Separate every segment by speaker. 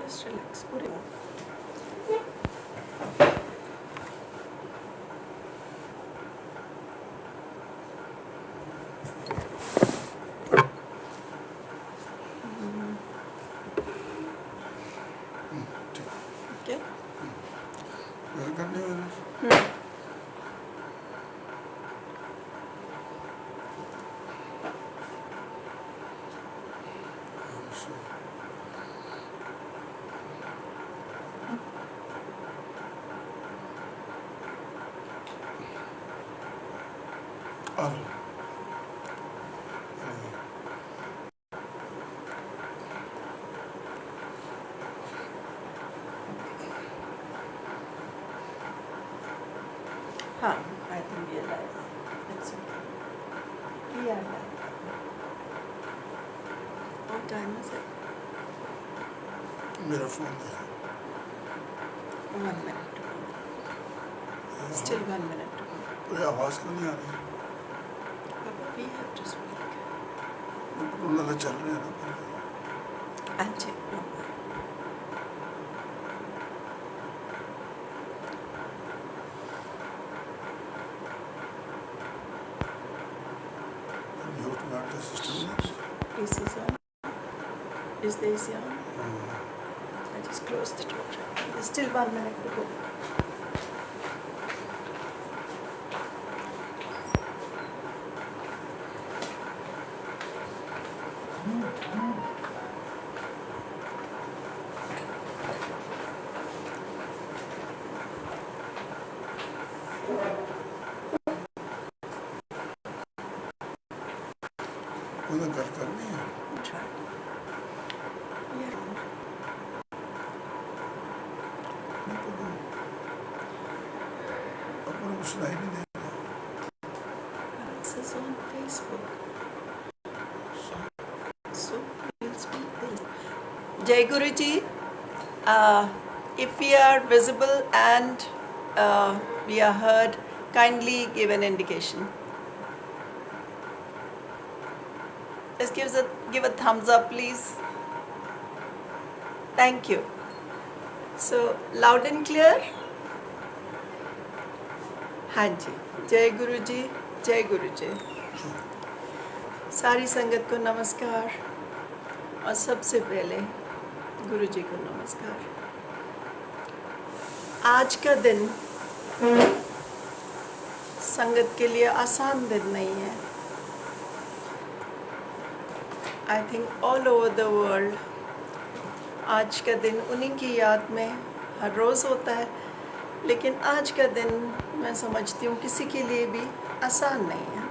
Speaker 1: Just relax. Put it on. Okay. हाँ, I think we are live. It's okay. We are live. What time is it?
Speaker 2: मेरा phone है
Speaker 1: 1 minute to go. Still 1 minute to go.
Speaker 2: कोई आवाज़ क्यों नहीं आ रही?
Speaker 1: Papa, we have to speak.
Speaker 2: उन्होंने चल रहे हैं ना।
Speaker 1: I'll check. No worry.
Speaker 2: Mute मार दे सिस्टम में।
Speaker 1: AC is on. Is the AC on? I just closed the door. There's still 1 minute to go.
Speaker 2: उन्हें घर करनी है।
Speaker 1: Try. We are on.
Speaker 2: अपन को सुनाई नहीं दे
Speaker 1: This is on Facebook. So we'll speak this. Jai Guru Ji, if we are visible and we are heard, kindly give an indication. Just give a thumbs up, please. Thank you. So loud and clear. हाँ जी, जय गुरु जी, जय गुरु जी। सारी संगत को नमस्कार और सबसे पहले गुरु जी को नमस्कार। आज का दिन संगत के लिए आसान दिन नहीं है। I think all over the world आज का दिन उन्हीं की याद में हर रोज़ होता है, लेकिन आज का दिन मैं समझती हूँ किसी के लिए भी आसान नहीं है।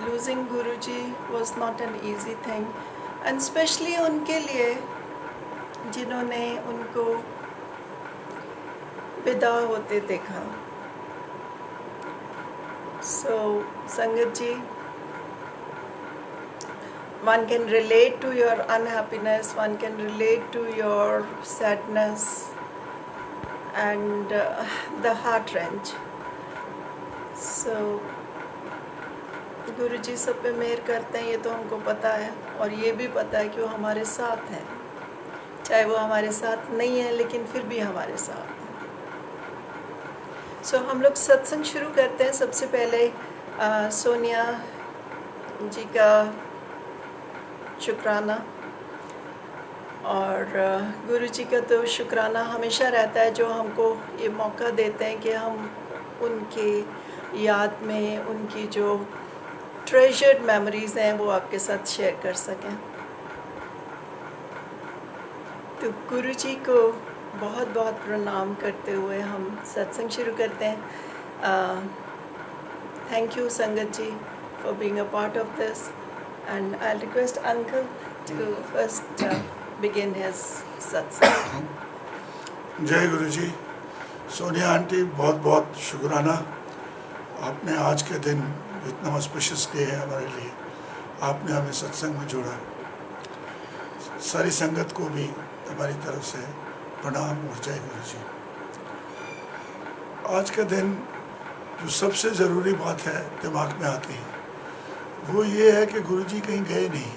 Speaker 1: Losing Guruji was not an easy thing, and specially उनके लिए जिन्होंने उनको विदा होते देखा। सो संगत जी, one can relate to your unhappiness, one can relate to your sadness and the heart wrench. So गुरु जी सब पे मेहर करते हैं, ये तो हमको पता है, और ये भी पता है कि वो हमारे साथ हैं, चाहे वो हमारे साथ नहीं है लेकिन फिर भी हमारे साथ हैं। सो हम लोग सत्संग शुरू करते हैं। सबसे पहले सोनिया जी का शुक्राना, और गुरु जी का तो शुक्राना हमेशा रहता है जो हमको ये मौका देते हैं कि हम उनके याद में उनकी जो ट्रेजर्ड मेमोरीज़ हैं वो आपके साथ शेयर कर सकें। तो गुरु जी को बहुत बहुत प्रणाम करते हुए हम सत्संग शुरू करते हैं। Thank you Sangat ji for being a part of this, and I'll request Uncle to first begin his satsang.
Speaker 2: जय गुरु जी। सोनिया आंटी बहुत बहुत शुक्राना, आपने आज के दिन इतना ऑस्पिशियस डे है हमारे लिए, आपने हमें सत्संग में जोड़ा। सारी संगत को भी हमारी तरफ से प्रणाम और जय गुरु जी। आज का दिन जो सबसे ज़रूरी बात है दिमाग में आती है वो ये है कि गुरुजी कहीं गए नहीं,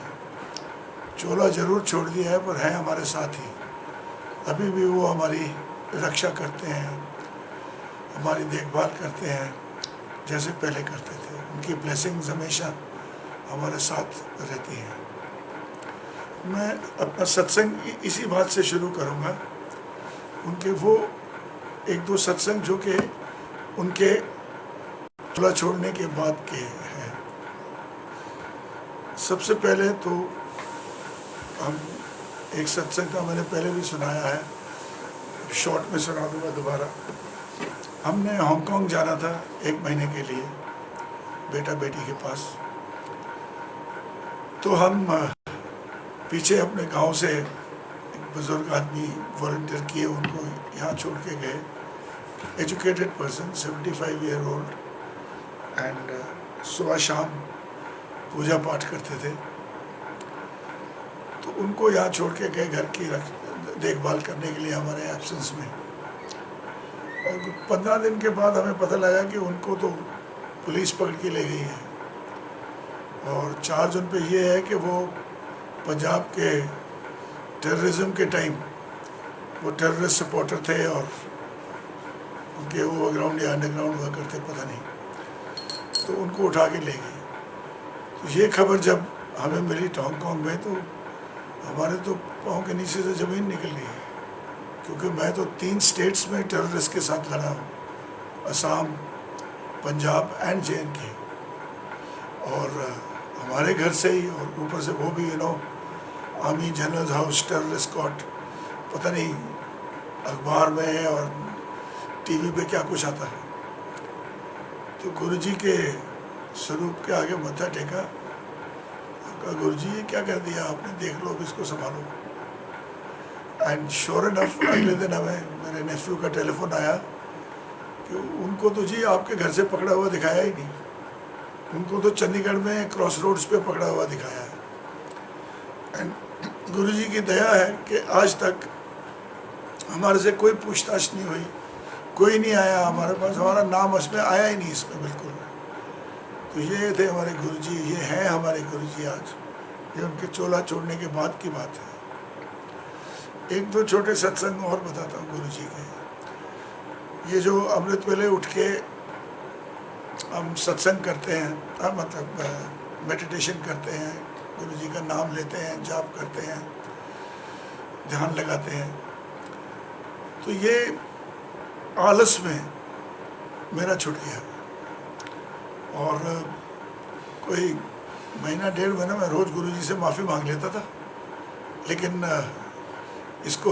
Speaker 2: चोला जरूर छोड़ दिया है पर है हमारे साथ ही। अभी भी वो हमारी रक्षा करते हैं, हमारी देखभाल करते हैं जैसे पहले करते थे। उनकी ब्लेसिंग्स हमेशा हमारे साथ रहती हैं। मैं अपना सत्संग इसी बात से शुरू करूँगा, उनके वो एक दो सत्संग जो कि उनके चोला छोड़ने के बाद के हैं। सबसे पहले तो हम एक सत्संग का मैंने पहले भी सुनाया है, शॉर्ट में सुना दूंगा दोबारा। हमने हांगकांग जाना था 1 महीने के लिए बेटा बेटी के पास। तो हम पीछे अपने गांव से एक बुजुर्ग आदमी वॉलंटियर किए, उनको यहाँ छोड़ के गए। Educated person, 75 year old, and सुबह शाम पूजा पाठ करते थे। तो उनको यहाँ छोड़ के गए घर की देखभाल करने के लिए हमारे एब्सेंस में। और 15 दिन के बाद हमें पता लगा कि उनको तो पुलिस पकड़ के ले गई है, और चार्ज उन पे ये है कि वो पंजाब के टेररिज्म के टाइम वो टेररिस्ट सपोर्टर थे, और उनके ओवरग्राउंड या अंडरग्राउंड हुआ करते पता नहीं। तो उनको उठा के ले गए। तो ये खबर जब हमें मिली हांगकांग में, तो हमारे तो पाँव के नीचे से ज़मीन निकल गई, क्योंकि मैं तो 3 स्टेट्स में टेररिस्ट के साथ लड़ा हूँ, असम, पंजाब एंड JNK। और हमारे घर से ही, और ऊपर से वो भी army general house terrorist caught, पता नहीं अखबार में और टीवी पे क्या कुछ आता है। तो गुरुजी के स्वरूप के आगे मत्था टेका, कहा गुरुजी ये क्या कर दिया आपने, देख लो अब इसको संभालो। एंड श्योर इनफ अगले दिन हमें मेरे नेफ्यू का टेलीफोन आया कि उनको तो जी आपके घर से पकड़ा हुआ दिखाया ही नहीं, उनको तो चंडीगढ़ में क्रॉस रोड्स पे पकड़ा हुआ दिखाया है। एंड गुरुजी की दया है कि आज तक हमारे से कोई पूछताछ नहीं हुई, कोई नहीं आया हमारे पास, हमारा नाम उसमें आया ही नहीं इसमें बिल्कुल। तो ये थे हमारे गुरुजी, ये हैं हमारे गुरुजी आज। ये उनके चोला छोड़ने के बाद की बात है। एक दो छोटे सत्संग और बताता हूँ गुरुजी के। ये जो अमृत वेले उठ के हम सत्संग करते हैं, मतलब मेडिटेशन करते हैं, गुरुजी का नाम लेते हैं, जाप करते हैं, ध्यान लगाते हैं, तो ये आलस में मेरा छूट गया। और कोई महीना 1.5 महीना मैं रोज़ गुरुजी से माफ़ी मांग लेता था, लेकिन इसको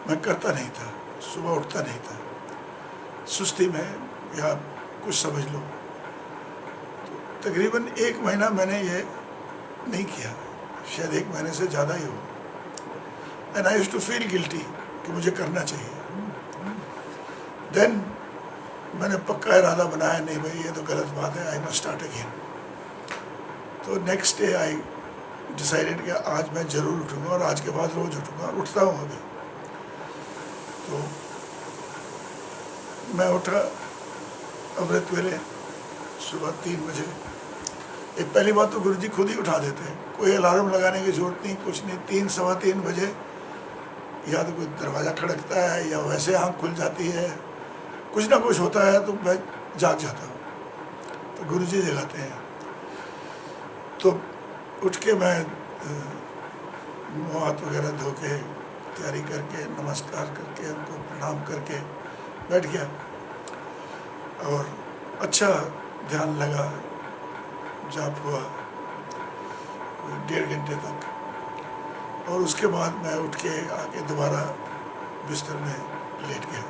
Speaker 2: मैं करता नहीं था, सुबह उठता नहीं था, सुस्ती में या कुछ समझ लो। तो तकरीबन 1 महीना मैंने ये नहीं किया, शायद 1 महीने से ज़्यादा ही हो। And I used to feel guilty कि मुझे करना चाहिए। देन मैंने पक्का इरादा बनाया, नहीं भाई ये तो गलत बात है, आई मस्ट स्टार्ट अगेन। तो नेक्स्ट डे आई डिसाइडेड कि आज मैं ज़रूर उठूँगा, और आज के बाद रोज़ उठूँगा, उठता हूँ अभी। तो मैं उठा अमृत वेले सुबह 3 बजे। एक पहली बात तो गुरुजी खुद ही उठा देते हैं, कोई अलार्म लगाने की जरूरत नहीं, कुछ नहीं। 3 सवा 3 बजे या तो कोई दरवाज़ा खड़कता है या वैसे आँख खुल जाती है, कुछ ना कुछ होता है, तो मैं जाग जाता हूँ। तो गुरुजी जगाते हैं। तो उठ के मैं मुँह हाथ वगैरह धो के तैयारी करके नमस्कार करके उनको प्रणाम करके बैठ गया, और अच्छा ध्यान लगा, जाप हुआ कोई 1.5 घंटे तक। और उसके बाद मैं उठ के आके दोबारा बिस्तर में लेट गया।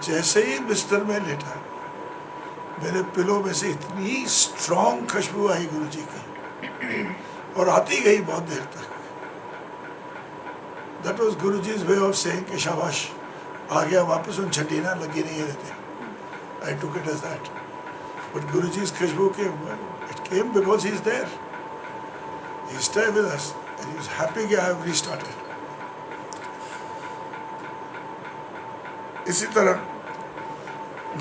Speaker 2: जैसे ही बिस्तर में लेटा, मेरे पिलो में से इतनी स्ट्रॉन्ग खुशबू आई गुरुजी की, और आती गई बहुत देर तक। That was Guruji's way of saying कि शाबाश, आ गया वापस, उन छंटीना लगी नहीं रहते। I took it as that. But गुरुजी's खुशबू came, it came because he is there. He stayed with us and he was happy कि I have restarted. इसी तरह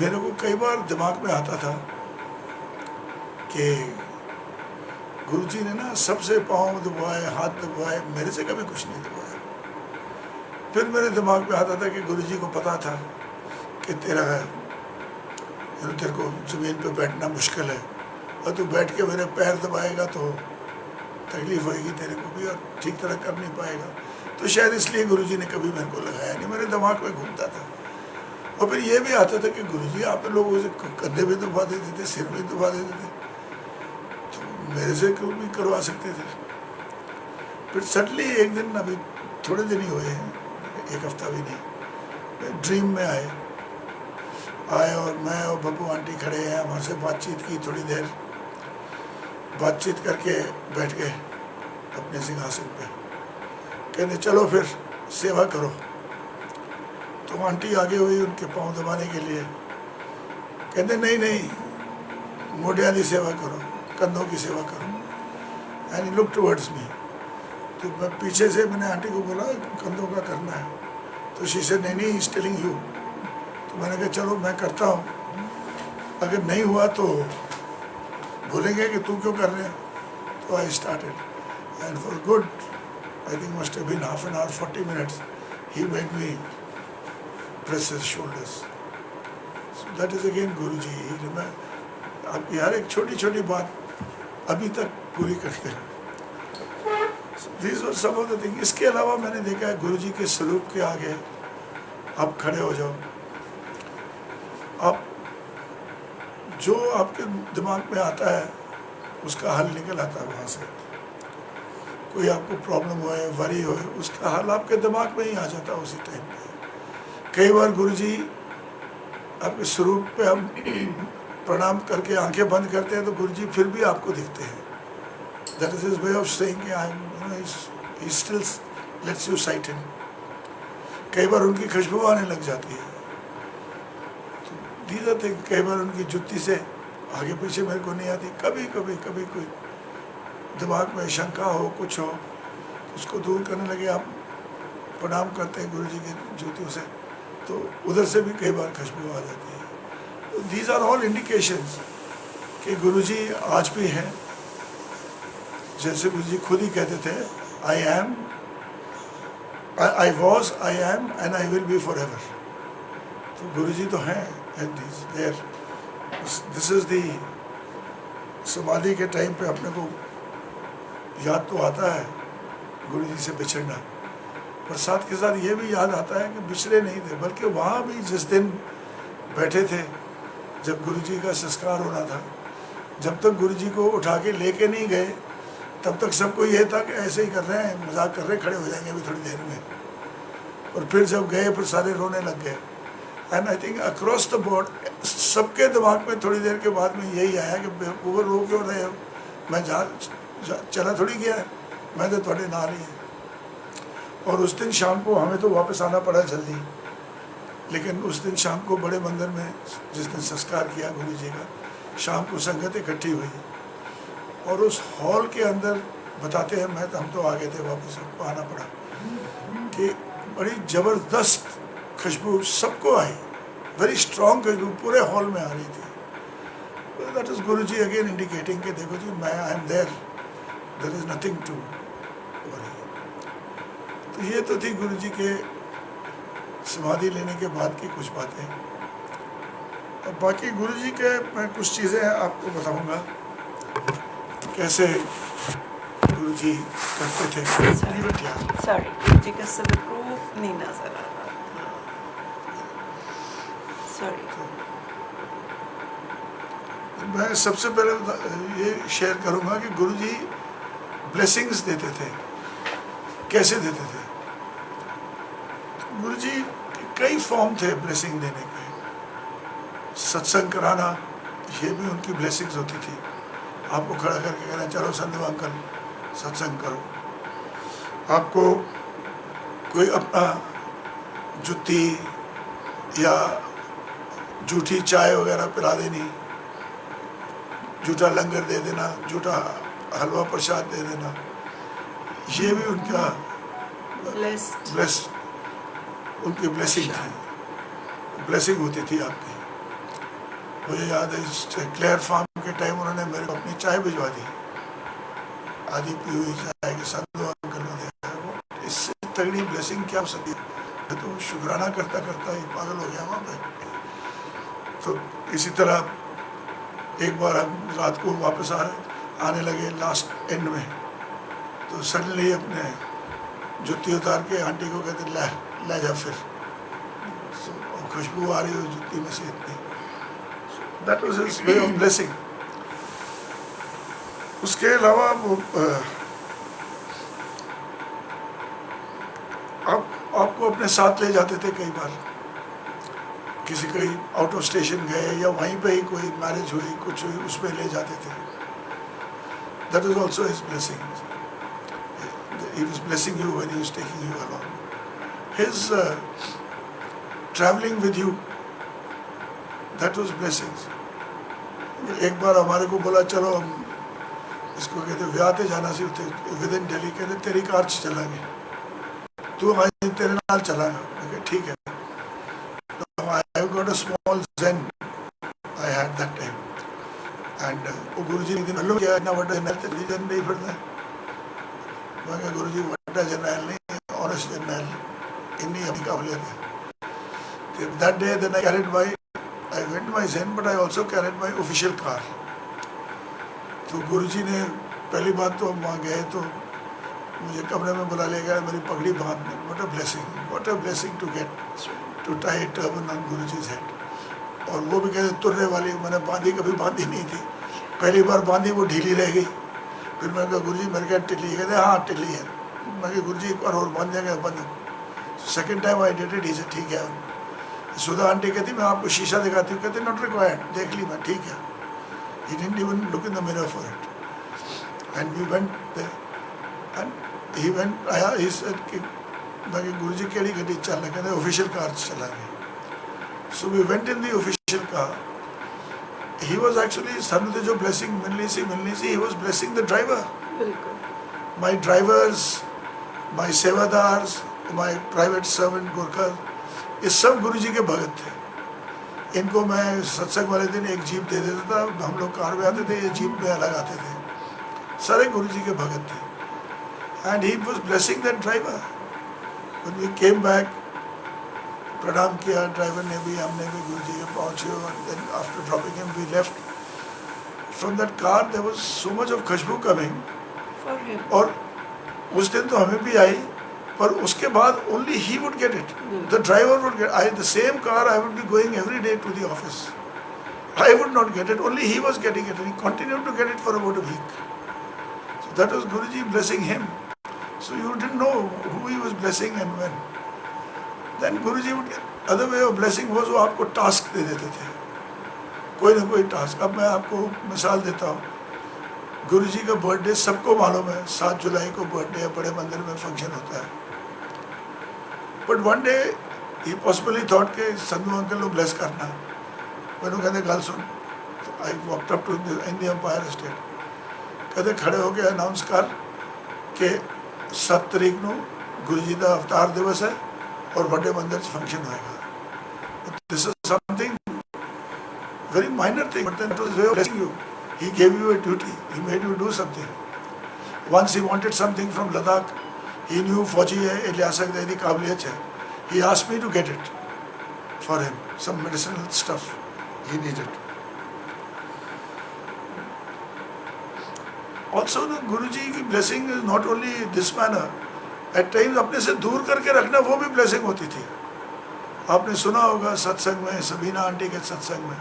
Speaker 2: मेरे को कई बार दिमाग में आता था कि गुरुजी ने ना सबसे पाँव दबाए, हाथ दबाए, मेरे से कभी कुछ नहीं दबाया। फिर मेरे दिमाग में आता था कि गुरुजी को पता था कि तेरे को ज़मीन पे बैठना मुश्किल है और तू बैठ के मेरे पैर दबाएगा तो तकलीफ़ होएगी तेरे को भी और ठीक तरह कर नहीं पाएगा। तो शायद इसलिए गुरुजी ने कभी मेरे को लगाया नहीं, मेरे दिमाग में घूमता था। और फिर ये भी आता था कि गुरुजी आप लोगों से कंधे भी दबा देते थे, सिर भी दबा देते थे, तो मेरे से क्यों भी करवा सकते थे। फिर सडनली एक दिन, अभी थोड़े दिन ही हुए हैं, एक हफ्ता भी नहीं, ड्रीम में आए और मैं और बब्बू आंटी खड़े हैं, हमारे से बातचीत की, थोड़ी देर बातचीत करके बैठ गए अपने सिंहासन पे। कहते चलो फिर सेवा करो। तो आंटी आगे हुई उनके पाँव दबाने के लिए। कहते नहीं नहीं, मोढियां की सेवा करो, कंधों की सेवा करो। And look towards me. तो मैं पीछे से मैंने आंटी को बोला कंधों का करना है, तो शीशे नहीं नहीं इज टेलिंग यू। तो मैंने कहा चलो मैं करता हूँ, अगर नहीं हुआ तो बोलेंगे कि तू क्यों कर रहे हैं। तो I started and for good I think must have been half an hour 40 minutes ही made me press his shoulders. So that is again Guruji. मैं आपकी हर एक छोटी छोटी बात अभी तक पूरी करते हैं। These were some of the things. इसके अलावा मैंने देखा है गुरुजी के स्वरूप के आगे आप खड़े हो जाओ, आप जो आपके दिमाग में आता है उसका हल निकल आता है वहाँ से। कोई आपको प्रॉब्लम होए, वरी होए, उसका हल आपके दिमाग में ही आ जाता है उसी टाइम पे। कई बार गुरुजी आपके स्वरूप पे हम प्रणाम करके आंखें बंद करते हैं तो गुरुजी फिर भी आपको दिखते हैं। That is his way of saying he still lets you sight him. कई बार उनकी खुशबू आने लग जाती है। तो these are things, कई बार उनकी जुत्ती से आगे पीछे मेरे को नहीं आती। कभी कभी कोई दिमाग में शंका हो, कुछ हो, उसको दूर करने लगे आप प्रणाम करते हैं गुरुजी के जूतियों से, तो उधर से भी कई बार खुशबू आ जाती है। तो these are all indications कि गुरुजी आज भी हैं। जैसे गुरुजी खुद ही कहते थे, I am, I was, I am and I will be forever. तो गुरुजी तो हैं and there. This is the समाधि के टाइम पे अपने को याद तो आता है गुरुजी से बिछड़ना, पर साथ के साथ ये भी याद आता है कि बिछड़े नहीं थे, बल्कि वहाँ भी जिस दिन बैठे थे जब गुरुजी का संस्कार होना था, जब तक गुरुजी को उठा के लेके नहीं गए तब तक सबको ये था कि ऐसे ही कर रहे हैं, मजाक कर रहे हैं, खड़े हो जाएंगे अभी थोड़ी देर में। और फिर जब गए फिर सारे रोने लग गए। And I think across the board सबके दिमाग में थोड़ी देर के बाद में यही आया कि वो रो क्यों रहे हो, मैं चला थोड़ी गया है, मैं तो थोड़े नाल ही है। और उस दिन शाम को हमें तो वापस आना पड़ा जल्दी, लेकिन उस दिन शाम को बड़े मंदिर में जिस दिन संस्कार किया गुरुजी का, शाम को संगत इकट्ठी हुई और उस हॉल के अंदर बताते हैं, हम तो आ गए थे वापस, हमको आना पड़ा, कि बड़ी ज़बरदस्त खुशबू सबको आई, वेरी स्ट्रॉन्ग खुशबू पूरे हॉल में आ रही थी। That is Guruji again indicating कि देखो जी मैं I am there is nothing to worry. तो ये तो थी गुरुजी के समाधि लेने के बाद की कुछ बातें। और बाकी गुरुजी के मैं कुछ चीज़ें आपको बताऊंगा कैसे गुरुजी करते थे।
Speaker 1: सॉरी गुरुजी का स्वरूप नहीं नजर आ रहा, सॉरी।
Speaker 2: मैं सबसे पहले ये शेयर करूंगा कि गुरुजी ब्लेसिंग्स देते थे। कैसे देते थे? गुरुजी के कई फॉर्म थे ब्लेसिंग देने के। सत्संग कराना, ये भी उनकी ब्लेसिंग्स होती थी। आपको खड़ा करके कहना चलो संधू अंकल सत्संग करो। आपको कोई अपना जुत्ती या जूठी चाय वगैरह पिला देनी, जूठा लंगर दे देना, जूठा हलवा प्रसाद दे देना, ये भी उनका उनकी ब्लेसिंग थी, ब्लेसिंग होती थी आपकी। मुझे याद है क्लेयर फार्म के टाइम उन्होंने मेरे को अपनी चाय भिजवा दी आधी पी हुई चाय के संधू अंकल को देखा, वो इससे तगड़ी ब्लेसिंग क्या हो सकती है। तो शुक्राना करता करता ही पागल हो गया वहाँ पे। तो इसी तरह एक बार हम रात को वापस आने लगे लास्ट एंड में, तो सडनली अपने जूती उतार के आंटी को कहते ले जा फिर, खुशबू आ रही हो जूती में से इतनी। That was his way of blessing. उसके अलावा वो आपको अपने साथ ले जाते थे कई बार, किसी कहीं आउट ऑफ स्टेशन गए या वहीं पे ही कोई मैरिज हुई कुछ हुई उसमें ले जाते थे। That is also his blessing. He was blessing you when he was taking you along. His traveling with you, that was blessings. एक बार हमारे को बोला चलो हम इसको कहते व्याह जाना सी विद इन दिल्ली, कहते तेरी कार से चलांगे, तू हमारे तेरे नाल चलांगा। मैं कहा ठीक है। तो I got a small Zen I had that time, and वो गुरुजी ने दिन क्या इतना बड़ा जन नहीं पड़ता। मैं कहा गुरुजी बड़ा जर्नैल नहीं, ऑनेस्ट जर्नैल, इन्नी अपनी काबिलियत है। That day then I went my Zen, but I also carried my official car. तो गुरुजी ने पहली बात तो हम वहाँ गए तो मुझे कमरे में बुला ले गया, मेरी पगड़ी बांधने। what a blessing to get to tie a turban on Guruji's head। और वो भी कहते तुरने वाली, मैंने बांधी कभी बांधी नहीं थी, पहली बार बांधी वो ढीली रह गई। फिर मैंने कहा गुरुजी मेरे क्या टिल्ली? कहते हाँ टिल्ली है। मैं कहा गुरुजी एक बार और बांध देंगे, बंद। Second time I did it, he said ठीक है। सुधा आंटी कहती मैं आपको शीशा दिखाती हूँ, कहते नॉट रिक्वायर्ड, देख ली मैं, ठीक है। He didn't even look in the mirror for it and we went there and he went आया। ही सेड कि मैं गुरुजी केड़ी गड्डी चलना? कहते ऑफिशियल कार चलाएंगे। So we went in the official car. He was actually सामने जो blessing मिलनी सी, he was blessing the driver. My drivers, my सेवादार्स, my private servant गुरकर, ये सब गुरुजी के भगत थे। इनको मैं सत्संग वाले दिन एक जीप दे देता था, हम लोग कार में आते थे, ये जीप में अलग आते थे। सारे गुरुजी के भगत थे। And he was blessing that driver. When we came back, प्रणाम किया ड्राइवर ने भी, हमने भी गुरुजी के पहुँचे। और then after dropping him we left from that car. There was so much of khushboo coming. और उस दिन तो हमें भी आई, पर उसके बाद only he would get it, the driver would get. I the same car I would be going every day to the office, I would not get it, only he was getting it, and he continued to get it for about a week. So that was Guruji blessing him. So you didn't know who he was blessing and when. Then Guruji would other way of blessing was वो आपको task दे देते थे, कोई ना कोई task. अब मैं आपको मिसाल देता हूँ, गुरुजी का बर्थडे सबको मालूम है, 7 जुलाई को बर्थडे है, बड़े मंदिर में फंक्शन होता है। But one day he possibly thought के संधू अंकल को ब्लेस करना। मैंने कहते गल सुन। तो I walked up to in the Empire State, कहते खड़े होके अनाउंस कर के 7 तारीख को गुरुजी का अवतार दिवस है और बड़े मंदिर फंक्शन होएगा। This is something very minor thing, but then it was way of blessing you. He gave you a duty, he made you do something. Once he wanted something from Ladakh, he knew फौजी है, ये ले सकता है, इसकी काबिलियत है। He asked me to get it for him, some medicinal stuff he needed. Also the Guruji की blessing is not only this manner. At times अपने से दूर करके रखना वो भी ब्लेसिंग होती थी। आपने सुना होगा सत्संग में, सबीना आंटी के सत्संग में,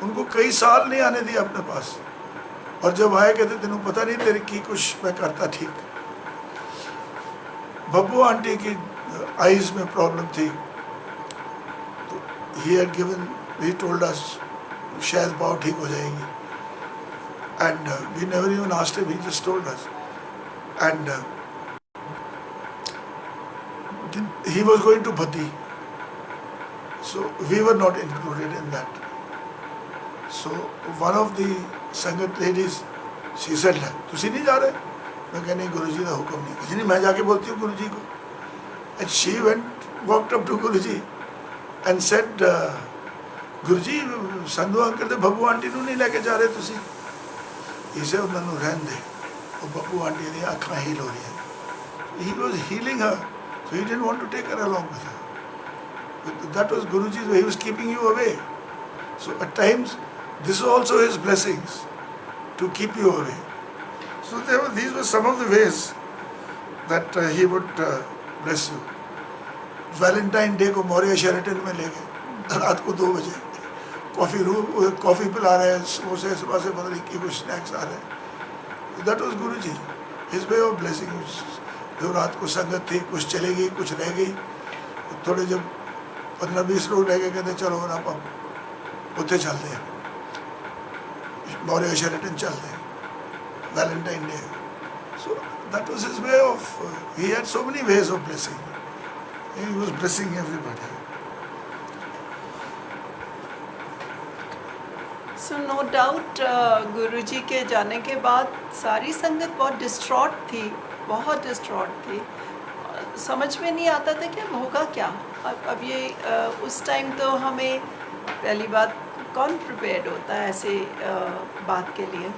Speaker 2: उनको कई साल नहीं आने दिया अपने पास, और जब आए कहते तेनों पता नहीं तेरी की कुछ मैं करता ठीक। बब्बू आंटी की आईज में प्रॉब्लम थी, तो he had given, he told us शायद पाव ठीक हो जाएगी, and we never even asked him, he just told us. And he was going to Bhatti, so we were not included in that. So one of the Sangat ladies, she said, तुसी नहीं जा रहे? मैं कहा नहीं, गुरुजी का हुक्म नहीं। किसी नहीं, मैं जाके बोलती हूँ गुरुजी को। And she walked up to Guruji and said, Guruji Sandhu uncle ते बब्बू आंटी नूं नहीं लेके जा रहे तुसी? He said, उन्होंने रहन दे, और बब्बू आंटी दी आँखें हील हो रही है. He was healing her, so he didn't want to take her along with her. But that was Guruji's way. He was keeping you away. So at times, this was also his blessings to keep you away. So these were some of the ways that he would bless you. Valentine day को Maurya Sheraton में ले गए रात को 2 बजे. Coffee पिला रहे हैं, समोसे समोसे पता नहीं कि कुछ स्नैक्स आ रहे हैं. That was Guru ji, his way of blessing. जो रात को संगत थी, कुछ चली गई, कुछ रह गई. थोड़े जब 15-20 लोग रह गए, कहते चलो ना आप उत्थे चलते हैं, मौर्य शेरेटन चलते हैं, Valentine day. So that was his way of, he had so many ways of blessing. He was blessing everybody.
Speaker 1: So no doubt Guruji के जाने के बाद सारी संगत बहुत डिस्ट्रॉट थी, बहुत डिस्ट्रॉट थी. समझ में नहीं आता था कि होगा क्या. अब ये उस टाइम तो हमें पहली बात कौन प्रिपेयर्ड होता है ऐसे बात के लिए,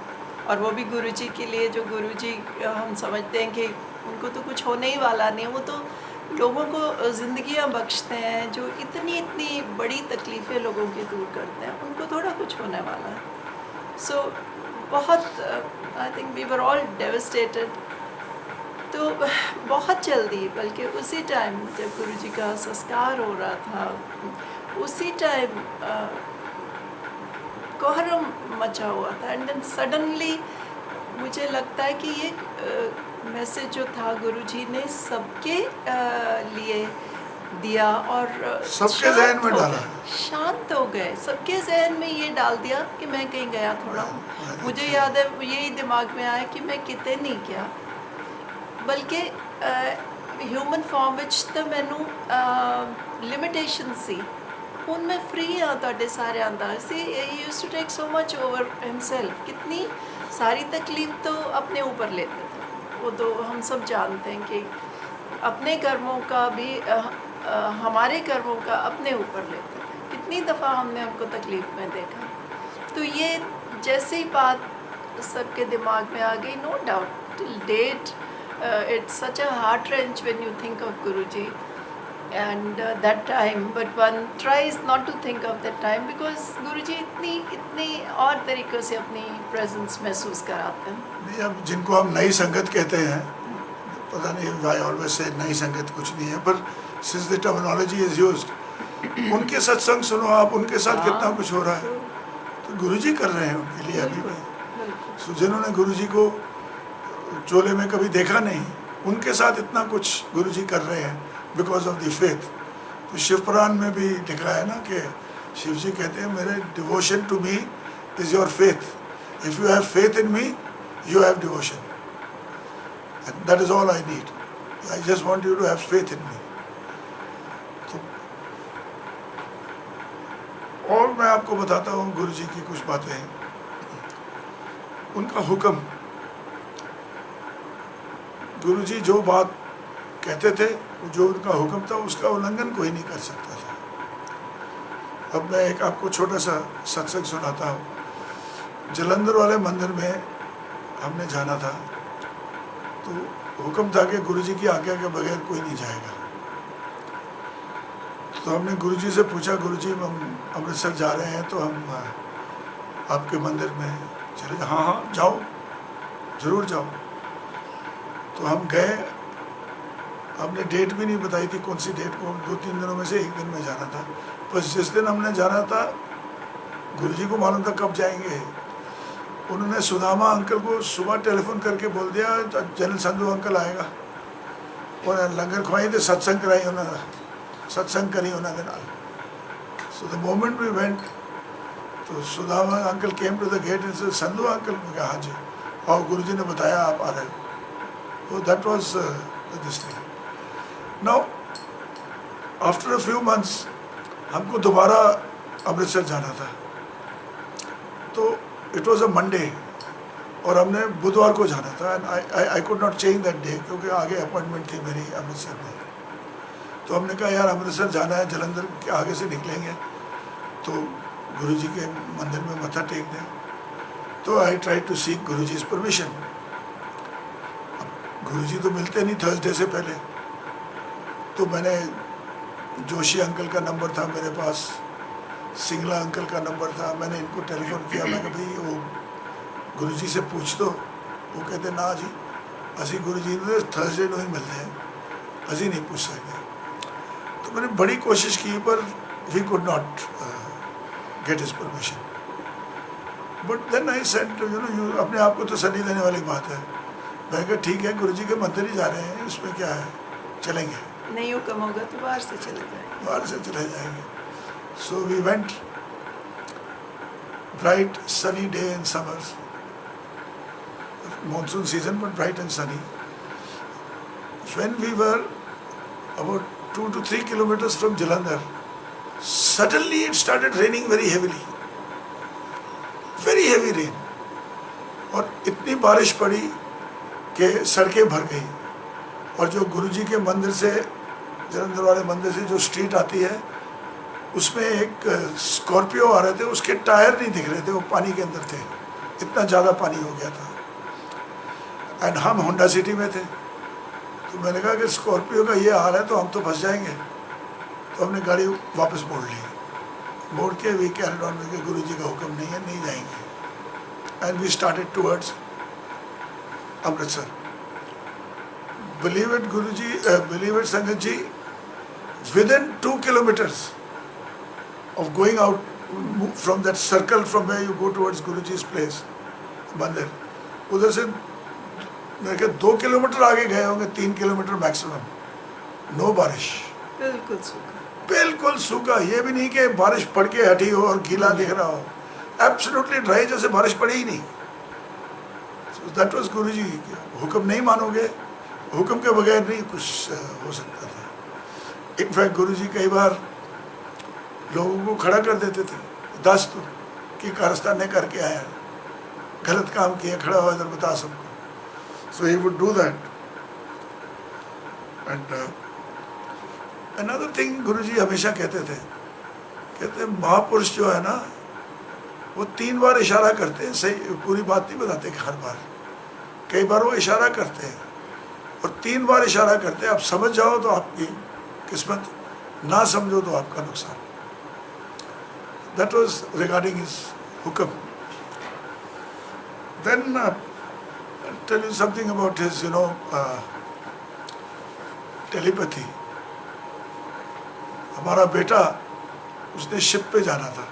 Speaker 1: और वो भी गुरुजी के लिए. जो गुरुजी हम समझते हैं कि उनको तो कुछ होने ही वाला नहीं, वो तो लोगों को ज़िंदगियाँ बख्शते हैं, जो इतनी इतनी बड़ी तकलीफ़ें लोगों की दूर करते हैं, उनको थोड़ा कुछ होने वाला है. सो बहुत I think we were all devastated. तो बहुत जल्दी, बल्कि उसी टाइम जब गुरुजी का संस्कार हो रहा था, उसी टाइम कोहरम मचा हुआ था. एंड देन सडनली मुझे लगता है कि ये मैसेज जो था गुरुजी ने सबके लिए दिया, और
Speaker 2: सबके जहन में डाला,
Speaker 1: शांत हो गए. सबके जहन में ये डाल दिया कि मैं कहीं गया थोड़ा हूँ. मुझे याद है यही दिमाग में आया कि मैं कितने नहीं गया, बल्कि ह्यूमन फॉर्म विच तो मैनू लिमिटेशन सी, ਹੁਣ मैं फ्री हाँ ਤੁਹਾਡੇ ਸਾਰਿਆਂ ਦਾ. सी he used to take so much over himself. कितनी सारी तकलीफ तो अपने ऊपर लेते थे. वो तो हम सब जानते हैं कि अपने कर्मों का भी हमारे कर्मों का अपने ऊपर लेते थे. कितनी दफ़ा हमने उनको तकलीफ़ में देखा. तो ये जैसे ही बात सबके दिमाग में आ गई, no doubt till date it's such a heart wrench when you think of Guruji and that time, but one tries not to think of that time because Guruji इतनी और तरीक़ों से अपनी presence महसूस कराते हैं.
Speaker 2: नहीं, अब जिनको हम नई संगत कहते हैं, पता नहीं why always say नई संगत कुछ नहीं है, पर since the terminology is used, उनके सत्संग सुनो आप, उनके साथ कितना कुछ हो रहा है, तो गुरुजी कर रहे हैं उनके लिए अभी भी. तो जिन्होंने गुरुजी को चोले में कभी देखा नहीं, उनके साथ इतना कुछ गुरुजी कर रहे हैं बिकॉज ऑफ द फेथ. तो शिव पुराण में भी लिखा है ना कि शिव जी कहते हैं मेरे devotion to me is your faith. If you have faith in me you have devotion. That is all I need. I just want you to have faith in me. तो और मैं आपको बताता हूँ गुरुजी की कुछ बातें. उनका हुक्म, गुरुजी जो बात कहते थे, जो उनका हुक्म था, उसका उल्लंघन कोई नहीं कर सकता था. अब मैं एक आपको छोटा सा सत्संग सुनाता हूँ. जलंधर वाले मंदिर में हमने जाना था, तो हुक्म था कि गुरुजी की आज्ञा के बगैर कोई नहीं जाएगा. तो हमने गुरुजी से पूछा, गुरुजी हम अमृतसर जा रहे हैं, तो हम आपके मंदिर में चले जाओ. हाँ हाँ जाओ, ज़रूर जाओ. तो हम गए. हमने डेट भी नहीं बताई थी कौन सी डेट को, 2-3 दिनों में से एक दिन में जाना था. बस जिस दिन हमने जाना था, गुरुजी को मालूम था कब जाएंगे. उन्होंने सुदामा अंकल को सुबह टेलीफोन करके बोल दिया जनरल संधू अंकल आएगा. और लंगर खुआई थे, सत्संग कराई उन्होंने, सत्संग करी उन्होंने नाल. So the moment we went, तो Sudama uncle came to the gate and said Sandhu uncle. मैं कहा हाँ जी. और गुरुजी ने बताया आप आ रहे हो. So that was this thing. Now, after a few months, हमको दोबारा अमृतसर जाना था. तो it was a Monday और हमने बुधवार को जाना था. And I could not change that day क्योंकि आगे अपॉइंटमेंट थी मेरी अमृतसर में. तो हमने कहा यार अमृतसर जाना है, जलंधर के आगे से निकलेंगे तो गुरुजी के मंदिर में मत्था टेक दें. तो I tried to seek Guruji's permission. गुरुजी तो मिलते नहीं थर्सडे से पहले, तो मैंने जोशी अंकल का नंबर था मेरे पास, सिंगला अंकल का नंबर था, मैंने इनको टेलीफोन किया। मैं कहा भाई वो गुरुजी से पूछ दो। वो कहते ना जी असी गुरुजी ने थर्सडे को ही मिलते हैं, असी नहीं पूछ सकते। तो मैंने बड़ी कोशिश की पर we could not get his permission. But then I said you know you अपने आप को तसल्ली देने वाली बात है। मैं कहा ठीक है गुरुजी के मंदिर ही जा रहे हैं, उसमें क्या है, चलेंगे।
Speaker 1: नहीं हुक्म होगा तो बाहर से चले जाएंगे।
Speaker 2: बाहर से चले जाएंगे। So we went, bright sunny day in summers, monsoon season but bright and sunny. When we were about 2 to 3 kilometers from Jalandhar, suddenly it started raining very heavily, very heavy rain. और इतनी बारिश पड़ी कि सड़कें भर गई। और जो गुरुजी के मंदिर से, जलंधर वाले मंदिर से जो स्ट्रीट आती है, उसमें एक स्कॉर्पियो आ रहे थे, उसके टायर नहीं दिख रहे थे, वो पानी के अंदर थे, इतना ज़्यादा पानी हो गया था। एंड हम होंडा सिटी में थे, तो मैंने कहा कि स्कॉर्पियो का ये हाल है तो हम तो फंस जाएंगे। तो हमने गाड़ी वापस मोड़ ली, मोड़ के वी कैरिड ऑन में, गुरु जी का हुक्म नहीं है, नहीं जाएंगे। And we started towards Amritsar. Believe it Guru ji, believe it संगत जी, within 2 kilometers of going out from that circle from where you go towards Guruji's place, मंदिर, उधर से मेरे ख्याल 2 किलोमीटर आगे गए होंगे, 3 किलोमीटर मैक्सिमम, नो बारिश,
Speaker 1: बिल्कुल सूखा।
Speaker 2: बिल्कुल सूखा। ये भी नहीं कि बारिश पड़ के हटी हो और गीला दिख रहा हो, एब्सोल्युटली ड्राई, जैसे बारिश पड़ी ही नहीं। दैट वाज गुरुजी। हुक्म नहीं मानोगे, हुक्म के बगैर नहीं कुछ हो सकता था। इनफैक्ट गुरुजी कई बार लोगों को खड़ा कर देते थे, दस तो कि कारस्तान ने करके आया, गलत काम किया, खड़ा हुआ इधर बता सबको। So he would do that. And another thing Guruji हमेशा कहते थे, कहते महापुरुष जो है ना, वो 3 बार इशारा करते हैं, सही पूरी बात नहीं बताते हर बार, कई बार वो इशारा करते हैं और 3 बार इशारा करते हैं। आप समझ जाओ तो आपकी किस्मत, ना समझो तो आपका नुकसान। That was regarding his hukam. Then I'll tell you something about his, telepathy. हमारा बेटा, उसने शिप पे जाना था,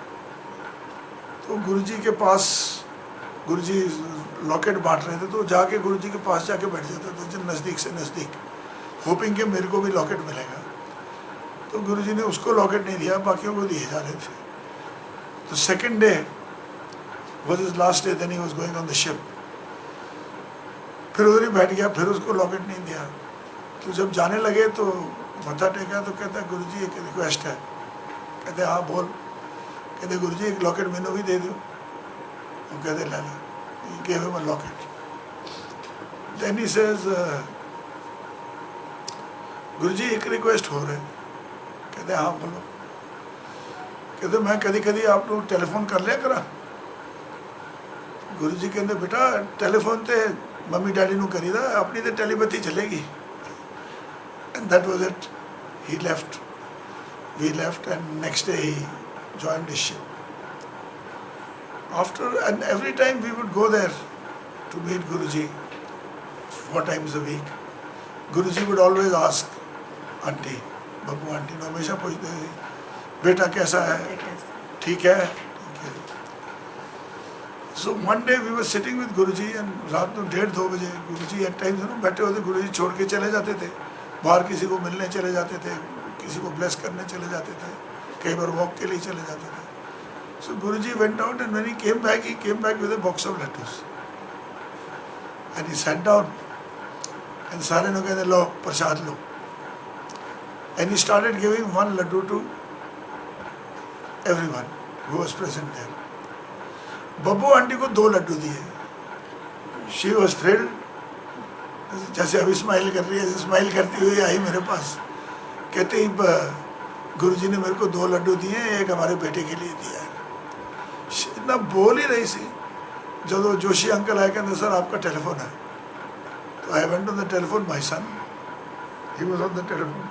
Speaker 2: तो गुरुजी के पास, गुरुजी लॉकेट बांट रहे थे, तो जाके गुरुजी के पास जाके बैठ जाता था, जब नज़दीक से नज़दीक, होपिंग कि मेरे को भी लॉकेट मिलेगा। तो गुरुजी ने उसको लॉकेट नहीं दिया, बाकियों को दिए जा रहे थे। तो second day was his last day, then he was going on the ship. फिर उधर ही बैठ गया, फिर उसको लॉकेट नहीं दिया। तो जब जाने लगे तो मत्था टेका, तो कहता है गुरुजी एक रिक्वेस्ट है। कहते हाँ बोल। कहते गुरुजी एक लॉकेट मैंने भी दे दो। वो कहते ले लो। He gave him a locket. Then he says, गुरुजी एक रिक्वेस्ट हो रहा है। कहते हाँ बोलो। कहते मैं कभी कभी आप लोग टेलीफोन कर लिया करा। गुरुजी कहते बेटा टेलीफोन ते मम्मी डैडी नू करी दा, अपनी तो टेलीपैथी चलेगी। And that was it. He left, we left, and next day he joined his ship. After and every time we would go there to meet Guruji 4 times a week. Guruji would always ask aunty, Babbu aunty ने हमेशा पूछते थे बेटा कैसा है, ठीक है। So one day we were sitting with Guruji, and रात को 1:30-2 बजे गुरुजी एट टाइम्स बैठे होते, गुरुजी छोड़ के चले जाते थे बाहर, किसी को मिलने चले जाते थे, किसी को ब्लेस करने चले जाते थे, कई बार वॉक के लिए चले जाते थे। So Guruji went out, and when he came back with a box of laddus, and he sat down, and सारे लोग कहते लो प्रसाद लो, and he started giving 1 laddu to everyone who was present there. Babbu aunty को 2 लड्डू दिए। शी वॉज थ्रिल्ड, जैसे अभी स्माइल कर रही है, स्माइल करती हुई आई मेरे पास। कहते ही गुरुजी ने मेरे को 2 लड्डू दिए, एक हमारे बेटे के लिए दिया है। इतना बोल ही रही सी, जब जोशी अंकल आए, कहते सर आपका टेलीफोन है। तो I went on the telephone, my son, he was on the telephone.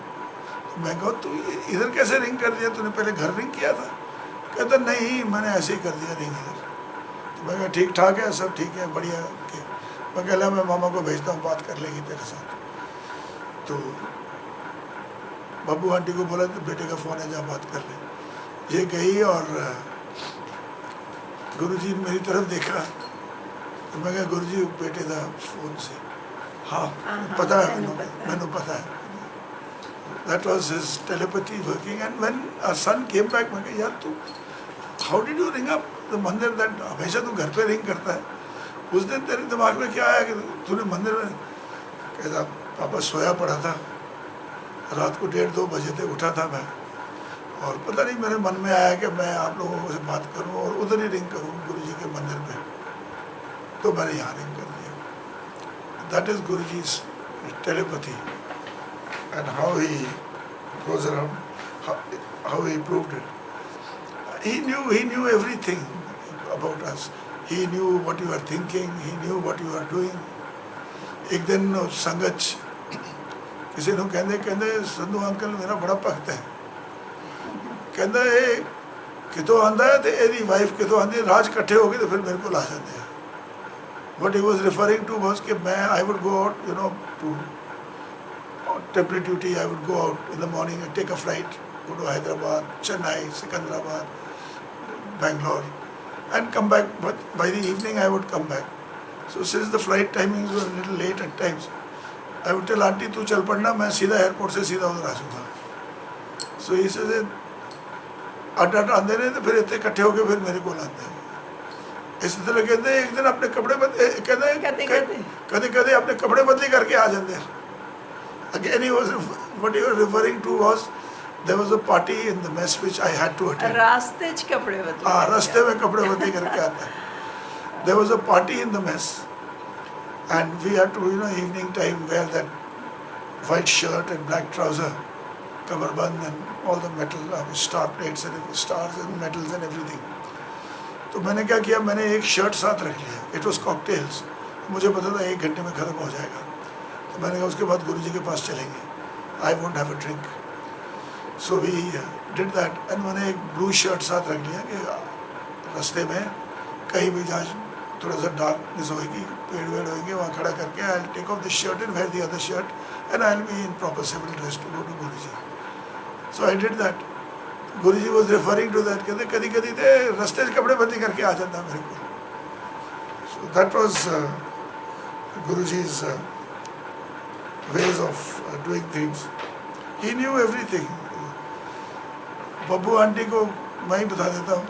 Speaker 2: तो मैं कहा तू इधर कैसे रिंग कर दिया, तूने पहले घर रिंग किया था? कहता नहीं, मैंने ऐसे ही कर दिया रिंग इधर। तो मैं कहा ठीक ठाक है, सब ठीक है, बढ़िया। मैं कह मैं मामा को भेजता हूँ, बात कर लेगी तेरे साथ। तो बब्बू आंटी को बोला तो बेटे का फ़ोन है, जा बात कर ले। ये गई और गुरुजी ने मेरी तरफ देखा, तो मैं कहा गुरुजी बेटे का फ़ोन से, हाँ पता है, मैंने पता है। That was his telepathy working. And when our son came back, मैं कहा यार तू how did you ring up the मंदिर that हमेशा तू घर पे रिंग करता है, उस दिन तेरे दिमाग में क्या आया कि तूने मंदिर में? कहता पापा सोया पड़ा था, रात को 1:30-2 बजे थे, उठा था मैं, और पता नहीं मेरे मन में आया कि मैं आप लोगों से बात करूं और उधर ही रिंग करूं गुरुजी के मंदिर पे, तो मैंने यहाँ रिंग कर दिया। That is Guruji's telepathy and how he goes around, how he proved it. He knew everything about us. He knew what you are thinking, he knew what you are doing. एक दिन संगत किसी ने कहते संधू अंकल मेरा बड़ा भक्त है, कहता है कितों आंदा है तो एदी वाइफ कितों आंदी, राज इकट्ठे हो गए तो फिर मेरे को ला जाते हैं। What he was referring to was कि मैं I would go out, you know, to temporary duty. I would go out in the morning and take a flight, go to Hyderabad, Chennai, Secunderabad, Bangalore, and come back. But by the evening I would come back. So since the flight timings were a little late at times, I would tell auntie तू चल पड़ना, मैं सीधा airport से सीधा उधर आ जाऊँगा। So he says अट आते रहे तो फिर इतने इकट्ठे होके फिर मेरे को लाते हैं। इस तरह कहते एक दिन अपने कपड़े कहते कहते अपने कपड़े बदली करके आ जाते हैं। Again he was, what he was referring to was there was a party in the mess which I had to attend.
Speaker 1: रास्ते च कपड़े बदली,
Speaker 2: हाँ रास्ते में कपड़े बदली करके आता है। There was a party in the mess and we had to, you know, evening time wear that white shirt and black trouser, kamarband and all the metal star plates and stars and medals and everything. तो मैंने क्या किया, मैंने एक shirt साथ रख लिया, it was cocktails, मुझे पता था 1 घंटे में ख़त्म हो जाएगा। तो मैंने कहा उसके बाद गुरुजी के पास चलेंगे, I won't have a drink. So we did that and मैंने एक ब्लू शर्ट साथ रख लिया कि रास्ते में कहीं भी जहाँ थोड़ा सा डार्कनेस होगी, पेड़ वेड़ होंगे, वहाँ खड़ा करके I will take off this shirt and wear the other shirt and I will be in proper civil dress to go to Guruji. So I did that. Guruji was referring to that, कहते कभी कभी थे रास्ते से कपड़े बदली करके आ जाता मेरे को। So that was Guruji's ways of doing things. He knew everything. Babbu aunty को मैं ही बता देता हूँ,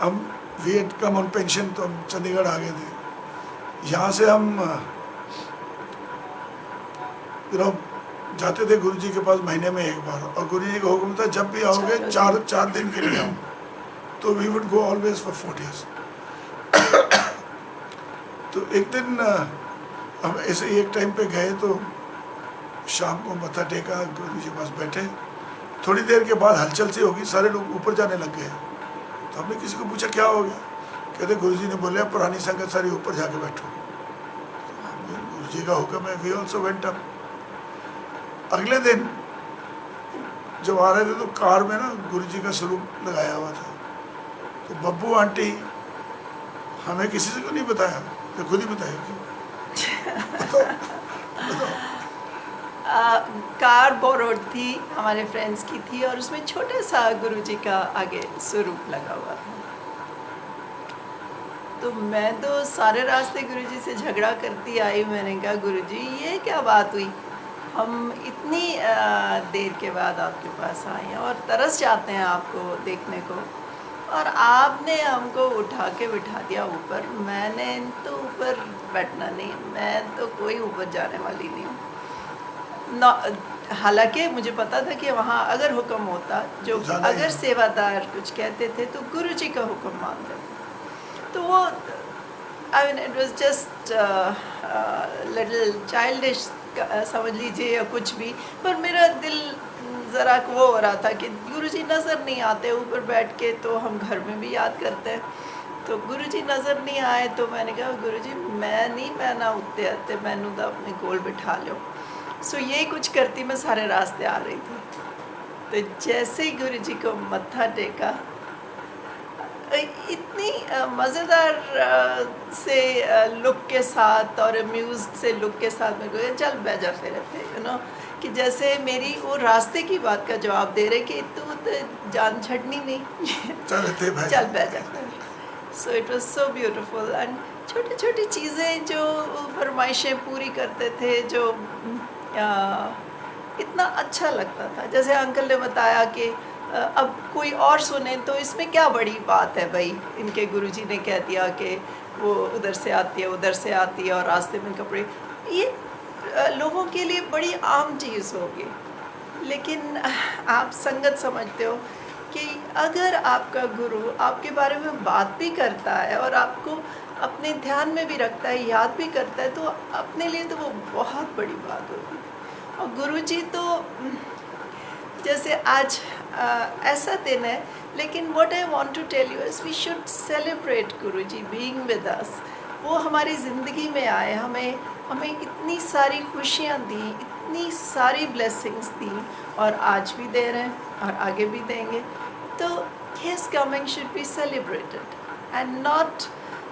Speaker 2: हम we had come on pension, तो हम चंडीगढ़ आ गए थे। यहाँ से हम जाते थे गुरुजी के पास महीने में 1 बार, और गुरुजी का हुक्म था जब भी आओगे 4 दिन के लिए आओ। तो we would go always for 4 days। तो एक दिन हम ऐसे ही एक टाइम पे गए, तो शाम को मत्था टेका, गुरुजी के पास बैठे, थोड़ी देर के बाद हलचल सी होगी, सारे लोग ऊपर जाने लग गए। तो हमने किसी को पूछा क्या हो गया, कहते गुरुजी ने बोले पुरानी संगत सारी ऊपर जाके बैठो। गुरुजी का हुक्म है, वी ऑल्सो वेंट अप। अगले दिन जब आ रहे थे तो कार में ना गुरुजी का स्वरूप लगाया हुआ था। तो बब्बू आंटी हमें किसी से को नहीं बताया, तो खुद ही बताया।
Speaker 1: कार बोरोड थी, हमारे फ्रेंड्स की थी, और उसमें छोटा सा गुरुजी का आगे स्वरूप लगा हुआ था। तो मैं तो सारे रास्ते गुरुजी से झगड़ा करती आई। मैंने कहा गुरुजी ये क्या बात हुई, हम इतनी देर के बाद आपके पास आए हैं और तरस जाते हैं आपको देखने को, और आपने हमको उठा के बिठा दिया ऊपर। मैंने तो ऊपर बैठना नहीं, मैं तो कोई ऊपर जाने वाली नहीं हूँ। हालांकि मुझे पता था कि वहाँ अगर हुक्म होता, जो अगर सेवादार कुछ कहते थे तो गुरुजी का हुक्म मानते थे। तो वो आई mean it was just little childish समझ लीजिए या कुछ भी, पर मेरा दिल ज़रा वो हो रहा था कि गुरुजी नज़र नहीं आते ऊपर बैठ के, तो हम घर में भी याद करते हैं। तो गुरुजी नज़र नहीं आए, तो मैंने कहा गुरुजी मैं नहीं, मैं ना उत्ते आते मैनू तो अपने कोल बिठा लो। सो ये कुछ करती मैं सारे रास्ते आ रही थी। तो जैसे ही गुरुजी को मत्था टेका, इतनी मज़ेदार से लुक के साथ और अम्यूज़्ड से लुक के साथ मेरे को चल बैठ जा फिर थे, कि जैसे मेरी वो रास्ते की बात का जवाब दे रहे कि तू तो जान छड़नी नहीं
Speaker 2: चलते भाई
Speaker 1: चल बैठ जा फिर। So it was so beautiful and छोटी छोटी चीज़ें जो फरमाइशें पूरी करते थे, जो इतना अच्छा लगता था। जैसे अंकल ने बताया कि अब कोई और सुने तो इसमें क्या बड़ी बात है भाई, इनके गुरुजी ने कह दिया कि वो उधर से आती है उधर से आती है और रास्ते में कपड़े, ये लोगों के लिए बड़ी आम चीज़ होगी। लेकिन आप संगत समझते हो कि अगर आपका गुरु आपके बारे में बात भी करता है और आपको अपने ध्यान में भी रखता है, याद भी करता है, तो अपने लिए तो वो बहुत बड़ी बात होगी। और गुरुजी तो जैसे आज ऐसा दिन है, लेकिन what I want to tell you is we should celebrate Guruji being with us. वो हमारी ज़िंदगी में आए, हमें इतनी सारी खुशियाँ दी, इतनी सारी ब्लेसिंग्स दी, और आज भी दे रहे हैं और आगे भी देंगे। तो his coming should be celebrated and not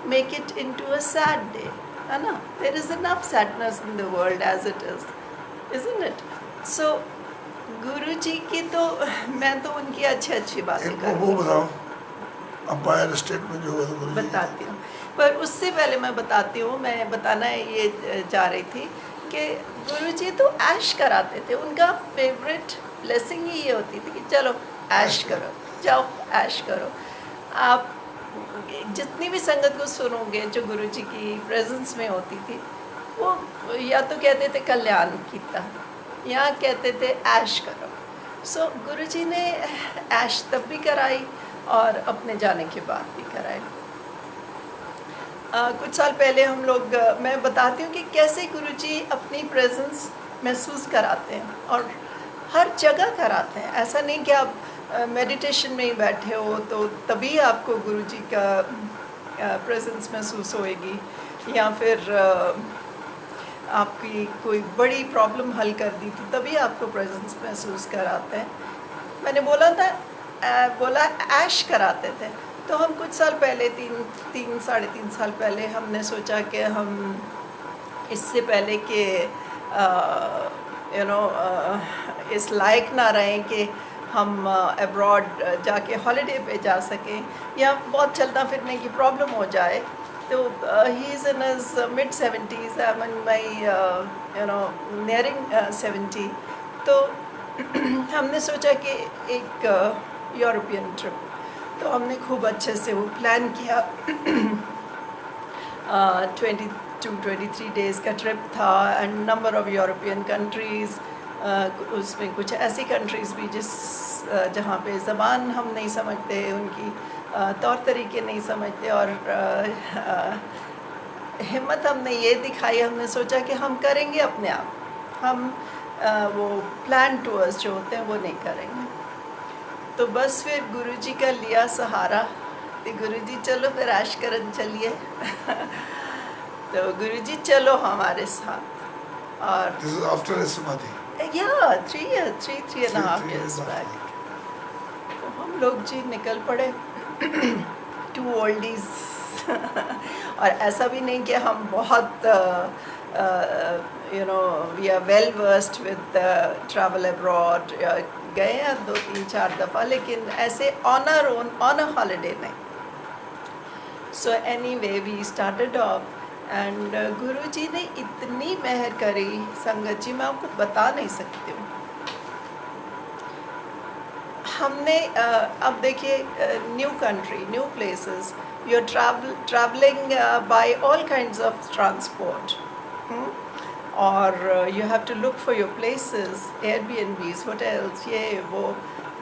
Speaker 1: make it into a sad day, है ना। There is enough sadness in the world as it is, isn't it. So Guruji की तो मैं तो उनकी अच्छी बातें
Speaker 2: एक वो बताओ अंपायर स्टेट में जो है गुरुजी
Speaker 1: बताती हूँ, पर उससे पहले मैं बताती हूँ, मैं बताना ये चाह रही थी कि गुरुजी तो ऐश कराते थे। उनका फेवरेट ब्लेसिंग ही ये होती थी कि चलो ऐश करो, जाओ ऐश करो। आप जितनी भी संगत को सुनोगे जो गुरुजी की प्रेजेंस में होती थी, वो या तो कहते थे कल्याण कीता, या कहते थे ऐश करो। सो गुरुजी ने ऐश तब भी कराई और अपने जाने के बाद भी कराई। कुछ साल पहले हम लोग, मैं बताती हूँ कि कैसे गुरुजी अपनी प्रेजेंस महसूस कराते हैं, और हर जगह कराते हैं। ऐसा नहीं कि आप मेडिटेशन में ही बैठे हो तो तभी आपको गुरुजी का प्रेजेंस महसूस होएगी, या फिर आपकी कोई बड़ी प्रॉब्लम हल कर दी थी तभी आपको प्रेजेंस महसूस कराते हैं। मैंने बोला ऐश कराते थे। तो हम कुछ साल पहले, साढ़े तीन साल पहले, हमने सोचा कि हम इससे पहले कि इस लायक ना रहें कि हम अब्रॉड जाके हॉलिडे पे जा सकें, या बहुत चलना फिरने की प्रॉब्लम हो जाए। तो he is in his mid 70s, I am in my nearing 70। तो हमने सोचा कि एक यूरोपियन ट्रिप, तो हमने खूब अच्छे से वो प्लान किया। 22-23 डेज़ का ट्रिप था, and number of European countries. उसमें कुछ ऐसी कंट्रीज़ भी जहाँ पे ज़बान हम नहीं समझते, उनकी तौर तरीके नहीं समझते, और हिम्मत हमने ये दिखाई, हमने सोचा कि हम करेंगे अपने आप, हम वो प्लान टूर्स जो होते हैं वो नहीं करेंगे। तो बस फिर गुरुजी का लिया सहारा, तो गुरुजी चलो फिर ऐश करन चलिए। तो गुरुजी चलो हमारे साथ, और
Speaker 2: This is after his samadhi.
Speaker 1: या 3.5 years बैक। तो हम लोग जी निकल पड़े, 2 ओल्डीज़। और ऐसा भी नहीं कि हम बहुत we are well versed with travel abroad, गए हैं 2-3-4 दफ़ा, लेकिन ऐसे ऑन अ हॉलिडे नहीं। So anyway we started off, and Guruji ने इतनी मेहर करी संगत जी, मैं आपको बता नहीं सकती हूँ। हमने अब देखिए, new country, new places, you are travelling by all kinds of transport, और you have to look for your places, Airbnbs, hotels, ये वो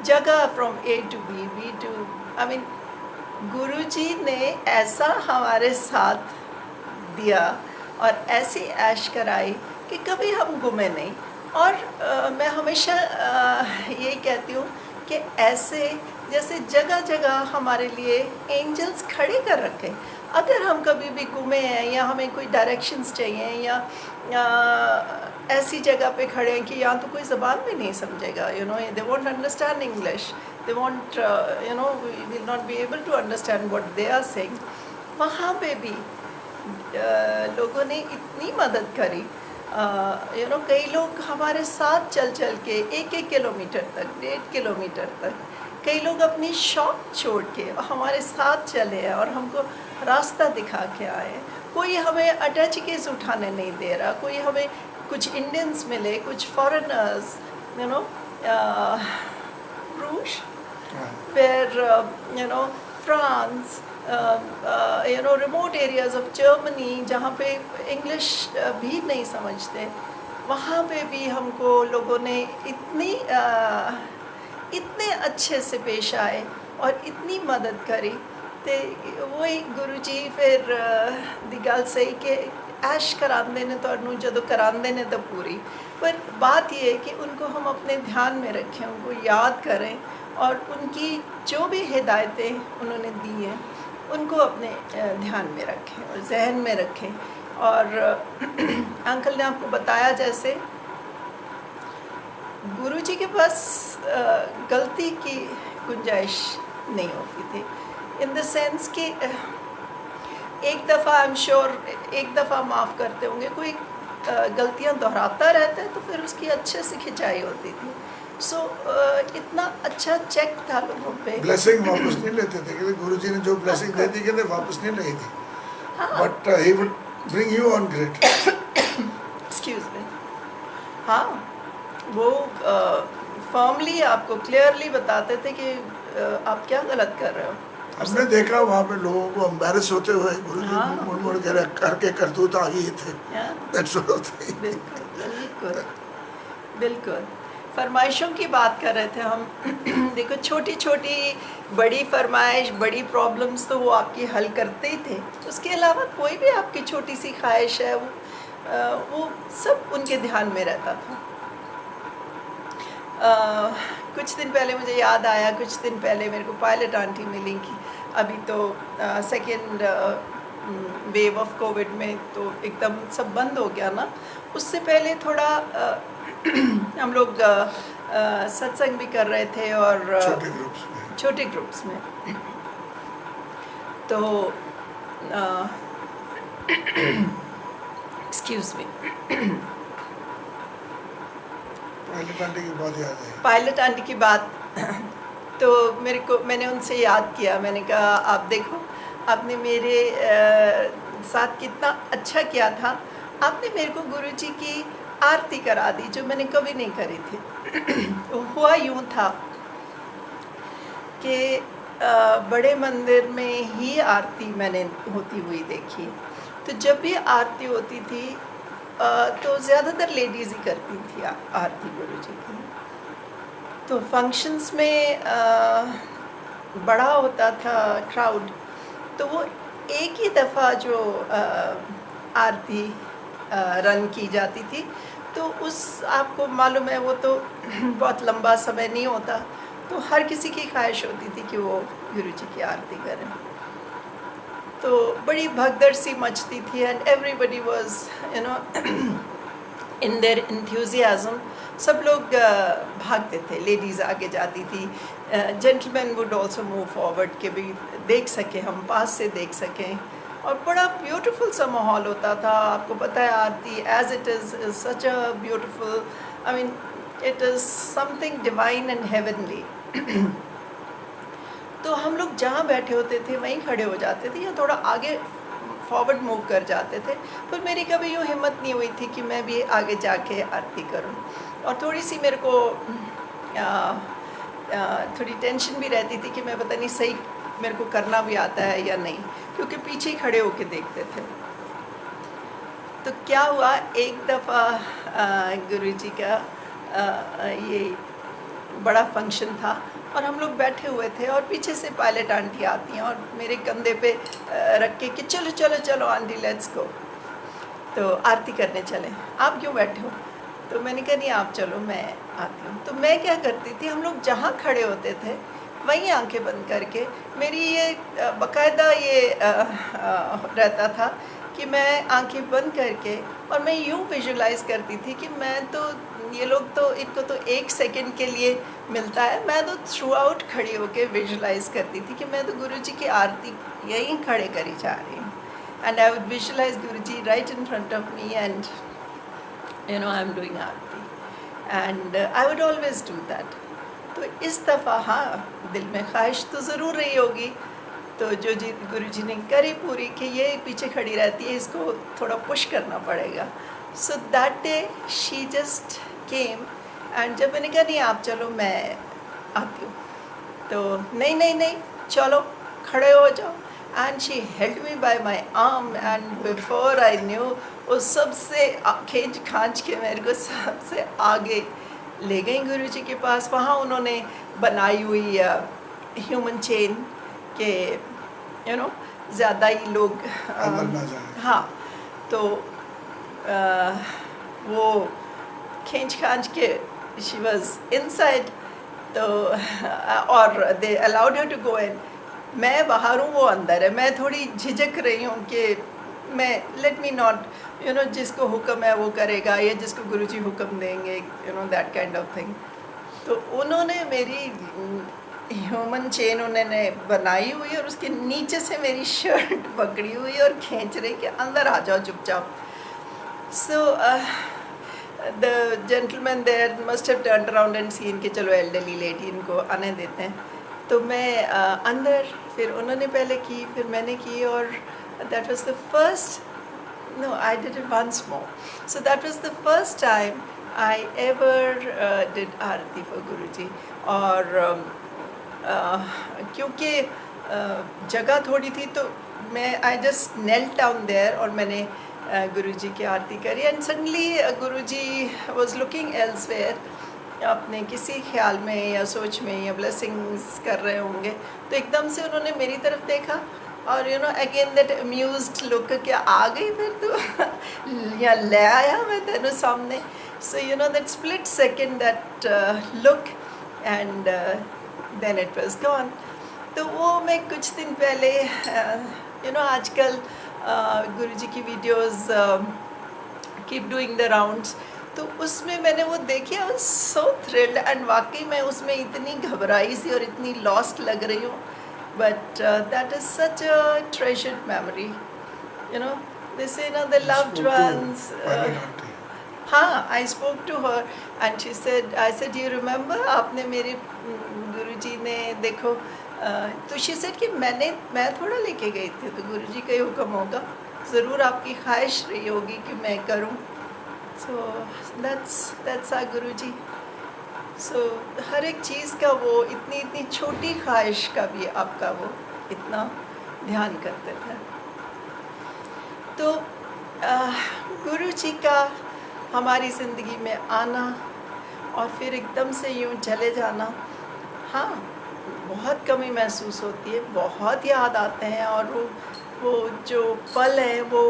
Speaker 1: जगह, from A to B to, I mean Guruji ने ऐसा हमारे साथ दिया और ऐसी ऐश कराई कि कभी हम गुमे नहीं। और मैं हमेशा यही कहती हूँ कि ऐसे जैसे जगह जगह हमारे लिए एंजल्स खड़े कर रखे। अगर हम कभी भी गुमे हैं या हमें कोई डायरेक्शंस चाहिए या ऐसी जगह पे खड़े हैं कि यहाँ तो कोई ज़बान भी नहीं समझेगा, they won't understand English, they won't we will not be able to understand what they are saying, वहाँ पे भी लोगों ने इतनी मदद करी। कई लोग हमारे साथ चल चल के 1-1 किलोमीटर तक, 1.5 किलोमीटर तक, कई लोग अपनी शॉप छोड़ के हमारे साथ चले हैं और हमको रास्ता दिखा के आए। कोई हमें अटैच केस उठाने नहीं दे रहा, कोई हमें कुछ इंडियंस मिले, कुछ फॉरेनर्स, रूस, फिर France, remote areas of Germany जहाँ पे इंग्लिश भी नहीं समझते, वहाँ पे भी हमको लोगों ने इतने अच्छे से पेश आए और इतनी मदद करी। तो वही गुरुजी फिर दी गल सही कि ऐश करांदे ने तुहानू जदों करांदे ने तो पूरी, पर बात ये है कि उनको हम अपने ध्यान में रखें, उनको याद करें और उनकी जो भी हिदायतें उन्होंने दी हैं उनको अपने ध्यान में रखें और जहन में रखें। और अंकल ने आपको बताया जैसे गुरुजी के पास गलती की गुंजाइश नहीं होती थी, इन द सेंस कि एक दफ़ा आई एम श्योर एक दफ़ा माफ़ करते होंगे, कोई गलतियां दोहराता रहता है तो फिर उसकी अच्छे से खिंचाई होती थी। सो इतना अच्छा चेक था लोगों पे।
Speaker 2: ब्लेसिंग वापस नहीं लेते थे, क्योंकि गुरुजी ने जो ब्लेसिंग दे दी कहते वापस नहीं ली थी, but he would bring you on great.
Speaker 1: Excuse me. हाँ, वो फॉर्मली आपको क्लियरली बताते थे कि आप क्या गलत कर रहे हो।
Speaker 2: हमने देखा वहाँ पे लोगों को एम्बैरस होते हुए गुरुजी
Speaker 1: हाँ।
Speaker 2: मुड़ मुड़ के करके करतूत आ गए थे। That sort of thing.
Speaker 1: बिल्कुल बिल्कुल बिल्कुल। फरमाइशों की बात कर रहे थे हम। देखो, छोटी छोटी बड़ी फरमाइश, बड़ी प्रॉब्लम्स तो वो आपकी हल करते ही थे, उसके अलावा कोई भी आपकी छोटी सी ख्वाहिश है वो सब उनके ध्यान में रहता था। कुछ दिन पहले मुझे याद आया, कुछ दिन पहले मेरे को पायलट आंटी मिली कि अभी तो सेकेंड वेव ऑफ कोविड में तो एकदम सब बंद हो गया ना, उससे पहले थोड़ा हम लोग सत्संग भी कर रहे थे और छोटे ग्रुप्स में तो एक्सक्यूज मी, पायलट आंटी की बात तो मैंने उनसे याद किया, मैंने कहा आप देखो आपने मेरे साथ कितना अच्छा किया था, आपने मेरे को गुरुजी की आरती करा दी जो मैंने कभी नहीं करी थी। तो हुआ यूँ था कि बड़े मंदिर में ही आरती मैंने होती हुई देखी, तो जब भी आरती होती थी तो ज़्यादातर लेडीज़ ही करती थी आरती गुरुजी की। तो फंक्शंस में बड़ा होता था क्राउड, तो वो एक ही दफ़ा जो आरती रन की जाती थी, तो उस आपको मालूम है वो तो बहुत लंबा समय नहीं होता, तो हर किसी की ख्वाहिश होती थी कि वो गुरुजी की आरती करें। तो बड़ी भगदड़ सी मचती थी and everybody was in their enthusiasm. सब लोग भागते थे, लेडीज़ आगे जाती थी, gentleman would also move forward के भी देख सकें, हम पास से देख सकें, और बड़ा ब्यूटीफुल सा माहौल होता था। आपको पता है aarti as it is such a beautiful, I mean it is something divine and heavenly. तो हम लोग जहाँ बैठे होते थे वहीं खड़े हो जाते थे या थोड़ा आगे फॉरवर्ड मूव कर जाते थे, पर मेरी कभी यूँ हिम्मत नहीं हुई थी कि मैं भी आगे जाके आरती करूँ, और थोड़ी सी मेरे को थोड़ी टेंशन भी रहती थी कि मैं पता नहीं सही मेरे को करना भी आता है या नहीं, क्योंकि पीछे ही खड़े होके देखते थे। तो क्या हुआ, एक दफ़ा गुरुजी का ये बड़ा फंक्शन था और हम लोग बैठे हुए थे और पीछे से पायलट आंटी आती हैं और मेरे कंधे पे रख के कि चलो चलो चलो आंटी लेट्स गो, तो आरती करने चले, आप क्यों बैठे हो? तो मैंने कहा नहीं आप चलो मैं आती हूँ। तो मैं क्या करती थी, हम लोग जहाँ खड़े होते थे वहीं आंखें बंद करके मेरी ये बाकायदा ये रहता था कि मैं आंखें बंद करके और मैं यूँ विजुलाइज़ करती थी कि मैं तो ये लोग तो इनको तो 1 सेकंड के लिए मिलता है, मैं तो थ्रू आउट खड़ी होके विजुलाइज़ करती थी कि मैं तो गुरुजी की आरती यहीं खड़े करी जा रही हूँ। And I would visualise Guruji right in front of me and I am doing Aarti and I would always do that. तो इस दफ़ा हाँ, दिल में ख्वाहिश तो ज़रूर रही होगी, तो जो जी गुरुजी ने करी पूरी कि ये पीछे खड़ी रहती है, इसको थोड़ा पुश करना पड़ेगा। So that day she just came and जब मैंने कहा नहीं आप चलो मैं आती हूँ, तो नहीं नहीं नहीं चलो खड़े हो जाओ and she held me by my arm and before I knew वो सबसे खींच खांच के मेरे को सबसे आगे ले गई गुरुजी के पास। वहाँ उन्होंने बनाई हुई ह्यूमन चेन के ज़्यादा ही लोग
Speaker 2: अंदर ना जाए।
Speaker 1: हाँ, तो वो खींच खांच के शी वॉज इनसाइड, तो और they allowed her to go इन। मैं बाहर हूँ, वो अंदर है। मैं थोड़ी झिझक रही हूँ कि मैं लेट मी नॉट जिसको हुक्म है वो करेगा, या जिसको गुरुजी हुक्म देंगे, दैट काइंड ऑफ थिंग। तो उन्होंने मेरी ह्यूमन चेन उन्होंने बनाई हुई और उसके नीचे से मेरी शर्ट पकड़ी हुई और खींच रही कि अंदर आ जाओ चुपचाप। So the gentleman there must have turned around and seen कि चलो एल्डरली लेडी इनको आने देते हैं। तो मैं अंदर, फिर उन्होंने पहले की, फिर मैंने की, और that was the first, no, I did it once more. So that was the first time I ever did Aarti for Guruji। और क्योंकि जगह थोड़ी थी तो मैं I just knelt down there और मैंने गुरुजी की आरती करी and suddenly Guruji was looking elsewhere, अपने किसी ख्याल में या सोच में या ब्लेसिंग्स कर रहे होंगे। तो एकदम से उन्होंने मेरी तरफ देखा और अगेन दैट अम्यूज्ड लुक, क्या आ गई फिर तो या ले आया मैं तेरे सामने। So that split second that look and then it was gone. तो वो मैं कुछ दिन पहले आजकल गुरुजी की videos keep doing the rounds, तो उसमें मैंने वो देखी, I was so thrilled and वाकई मैं उसमें इतनी घबराई सी और इतनी लॉस्ट लग रही हूँ। But that is such a treasured memory. They say, the loved ones. हाँ, I spoke to her and she said, I said, you remember? आपने मेरे गुरुजी ने देखो, तो she said कि मैं थोड़ा लेके गई थी, तो गुरुजी का ही हुक्म होगा, ज़रूर आपकी ख्वाहिश रही होगी कि मैं करूँ। So that's our गुरुजी। सो हर एक चीज़ का वो इतनी छोटी ख्वाहिश का भी आपका वो इतना ध्यान करते थे। तो गुरुजी का हमारी ज़िंदगी में आना और फिर एकदम से यूँ चले जाना, हाँ, बहुत कमी महसूस होती है, बहुत याद आते हैं, और वो जो पल है वो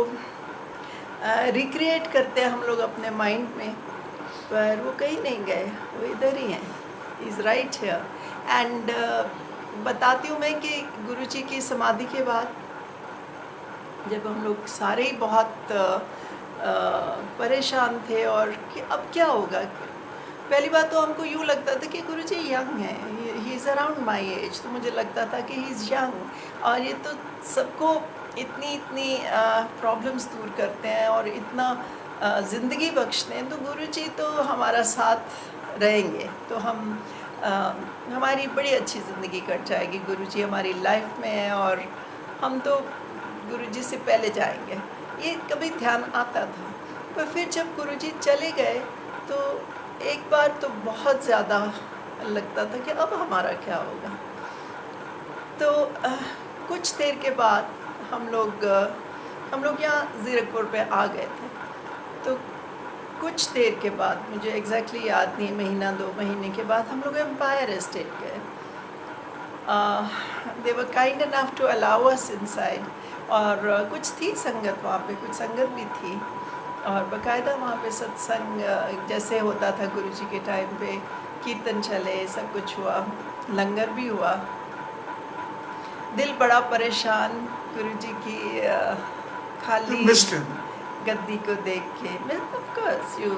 Speaker 1: रिक्रिएट करते हैं हम लोग अपने माइंड में, पर वो कहीं नहीं गए, वो इधर ही हैं, इज़ राइट हियर। एंड बताती हूँ मैं कि गुरुजी की समाधि के बाद जब हम लोग सारे ही बहुत परेशान थे और कि अब क्या होगा। पहली बात तो हमको यूँ लगता था कि गुरुजी यंग हैं, he is around my age, तो मुझे लगता था कि ही इज़ यंग और ये तो सबको इतनी प्रॉब्लम्स दूर करते हैं और इतना ज़िंदगी बख्शते हैं, तो गुरुजी तो हमारा साथ रहेंगे, तो हमारी बड़ी अच्छी ज़िंदगी कट जाएगी। गुरुजी हमारी लाइफ में है और हम तो गुरुजी से पहले जाएंगे, ये कभी ध्यान आता था। पर फिर जब गुरुजी चले गए तो एक बार तो बहुत ज़्यादा लगता था कि अब हमारा क्या होगा। तो कुछ देर के बाद हम लोग यहाँ ज़ीरकपुर पे आ गए थे। तो कुछ देर के बाद, मुझे एग्जैक्टली याद नहीं, महीना 2 महीने के बाद हम लोग एम्पायर एस्टेट गए। They were kind enough to allow us inside, और कुछ थी संगत वहाँ पे, कुछ संगत भी थी, और बाकायदा वहाँ पे सत्संग जैसे होता था गुरुजी के टाइम पे कीर्तन चले, सब कुछ हुआ, लंगर भी हुआ। दिल बड़ा परेशान गुरुजी की खाली
Speaker 2: missed him.
Speaker 1: गद्दी को देख के। Of course you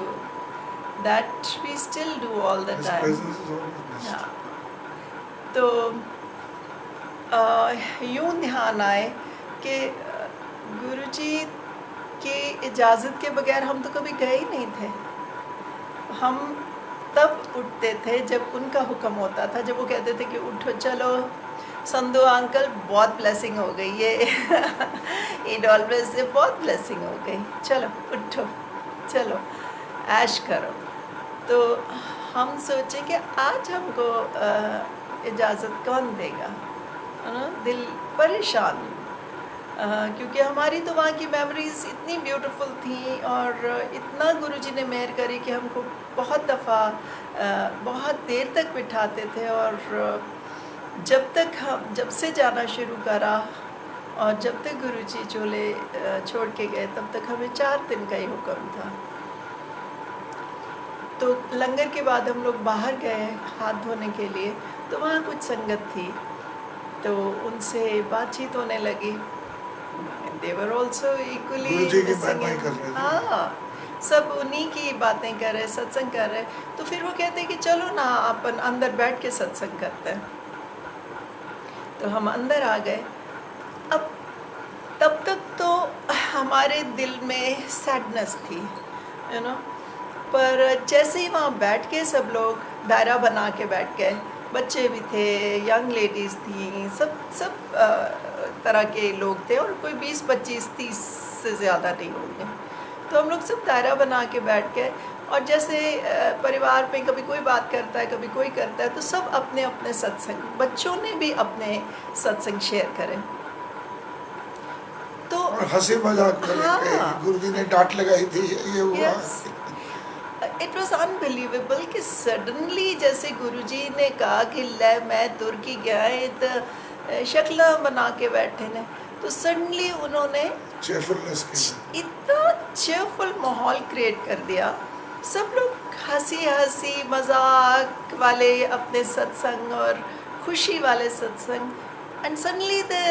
Speaker 1: that we still do all the
Speaker 2: His
Speaker 1: time.
Speaker 2: presence is always missed.
Speaker 1: हाँ, तो यूँ ध्यान आए कि गुरुजी की इजाज़त के बगैर हम तो कभी गए ही नहीं थे। हम तब उठते थे जब उनका हुक्म होता था, जब वो कहते थे कि उठो चलो संधू अंकल, बहुत ब्लेसिंग हो गई ये ईद ऑलवेज से बहुत ब्लेसिंग हो गई, चलो उठो चलो ऐश करो। तो हम सोचे कि आज हमको इजाज़त कौन देगा, है ना। दिल परेशान, क्योंकि हमारी तो वहाँ की मेमोरीज़ इतनी ब्यूटीफुल थी और इतना गुरुजी ने मेहर करी कि हमको बहुत दफ़ा बहुत देर तक बिठाते थे। और जब से जाना शुरू करा और जब तक गुरुजी चोले छोड़ के गए, तब तक हमें 4 दिन का ही हुक्म था। तो लंगर के बाद हम लोग बाहर गए हाथ धोने के लिए, तो वहाँ कुछ संगत थी, तो उनसे बातचीत होने लगी। They were also equally
Speaker 2: गुरुजी की
Speaker 1: missing
Speaker 2: बात
Speaker 1: it.
Speaker 2: कर रहे थे।
Speaker 1: हाँ, सब उन्हीं की बातें कर रहे, सत्संग कर रहे। तो फिर वो कहते कि चलो ना अपन अंदर बैठ के सत्संग करते हैं। तो हम अंदर आ गए। अब तब तक तो हमारे दिल में सैडनेस थी, यू नो, पर जैसे ही वहाँ बैठ के सब लोग दायरा बना के बैठ गए, बच्चे भी थे, यंग लेडीज़ थी, सब तरह के लोग थे और कोई 20, 25, 30 से ज़्यादा नहीं होंगे। तो हम लोग सब दायरा बना के बैठ गए और जैसे परिवार में कभी कोई बात करता है, कभी कोई करता है, तो सब अपने अपने सत्संग, बच्चों ने भी अपने सत्संग शेयर करें। तो
Speaker 2: और हंसी मजाक करके
Speaker 1: हाँ,
Speaker 2: गुरुजी ने डांट लगाई थी, ये हुआ।
Speaker 1: इट वॉज अनबिलीवेबल कि सडनली जैसे गुरुजी ने कहा कि ले मैं तुर्की गया तो शक्ल बना के बैठे ने, तो सडनली उन्होंने
Speaker 2: चेयरफुलनेस की
Speaker 1: इतना चेयरफुल माहौल क्रिएट कर दिया। सब लोग हंसी हंसी मजाक वाले अपने सत्संग और खुशी वाले सत्संग, and suddenly the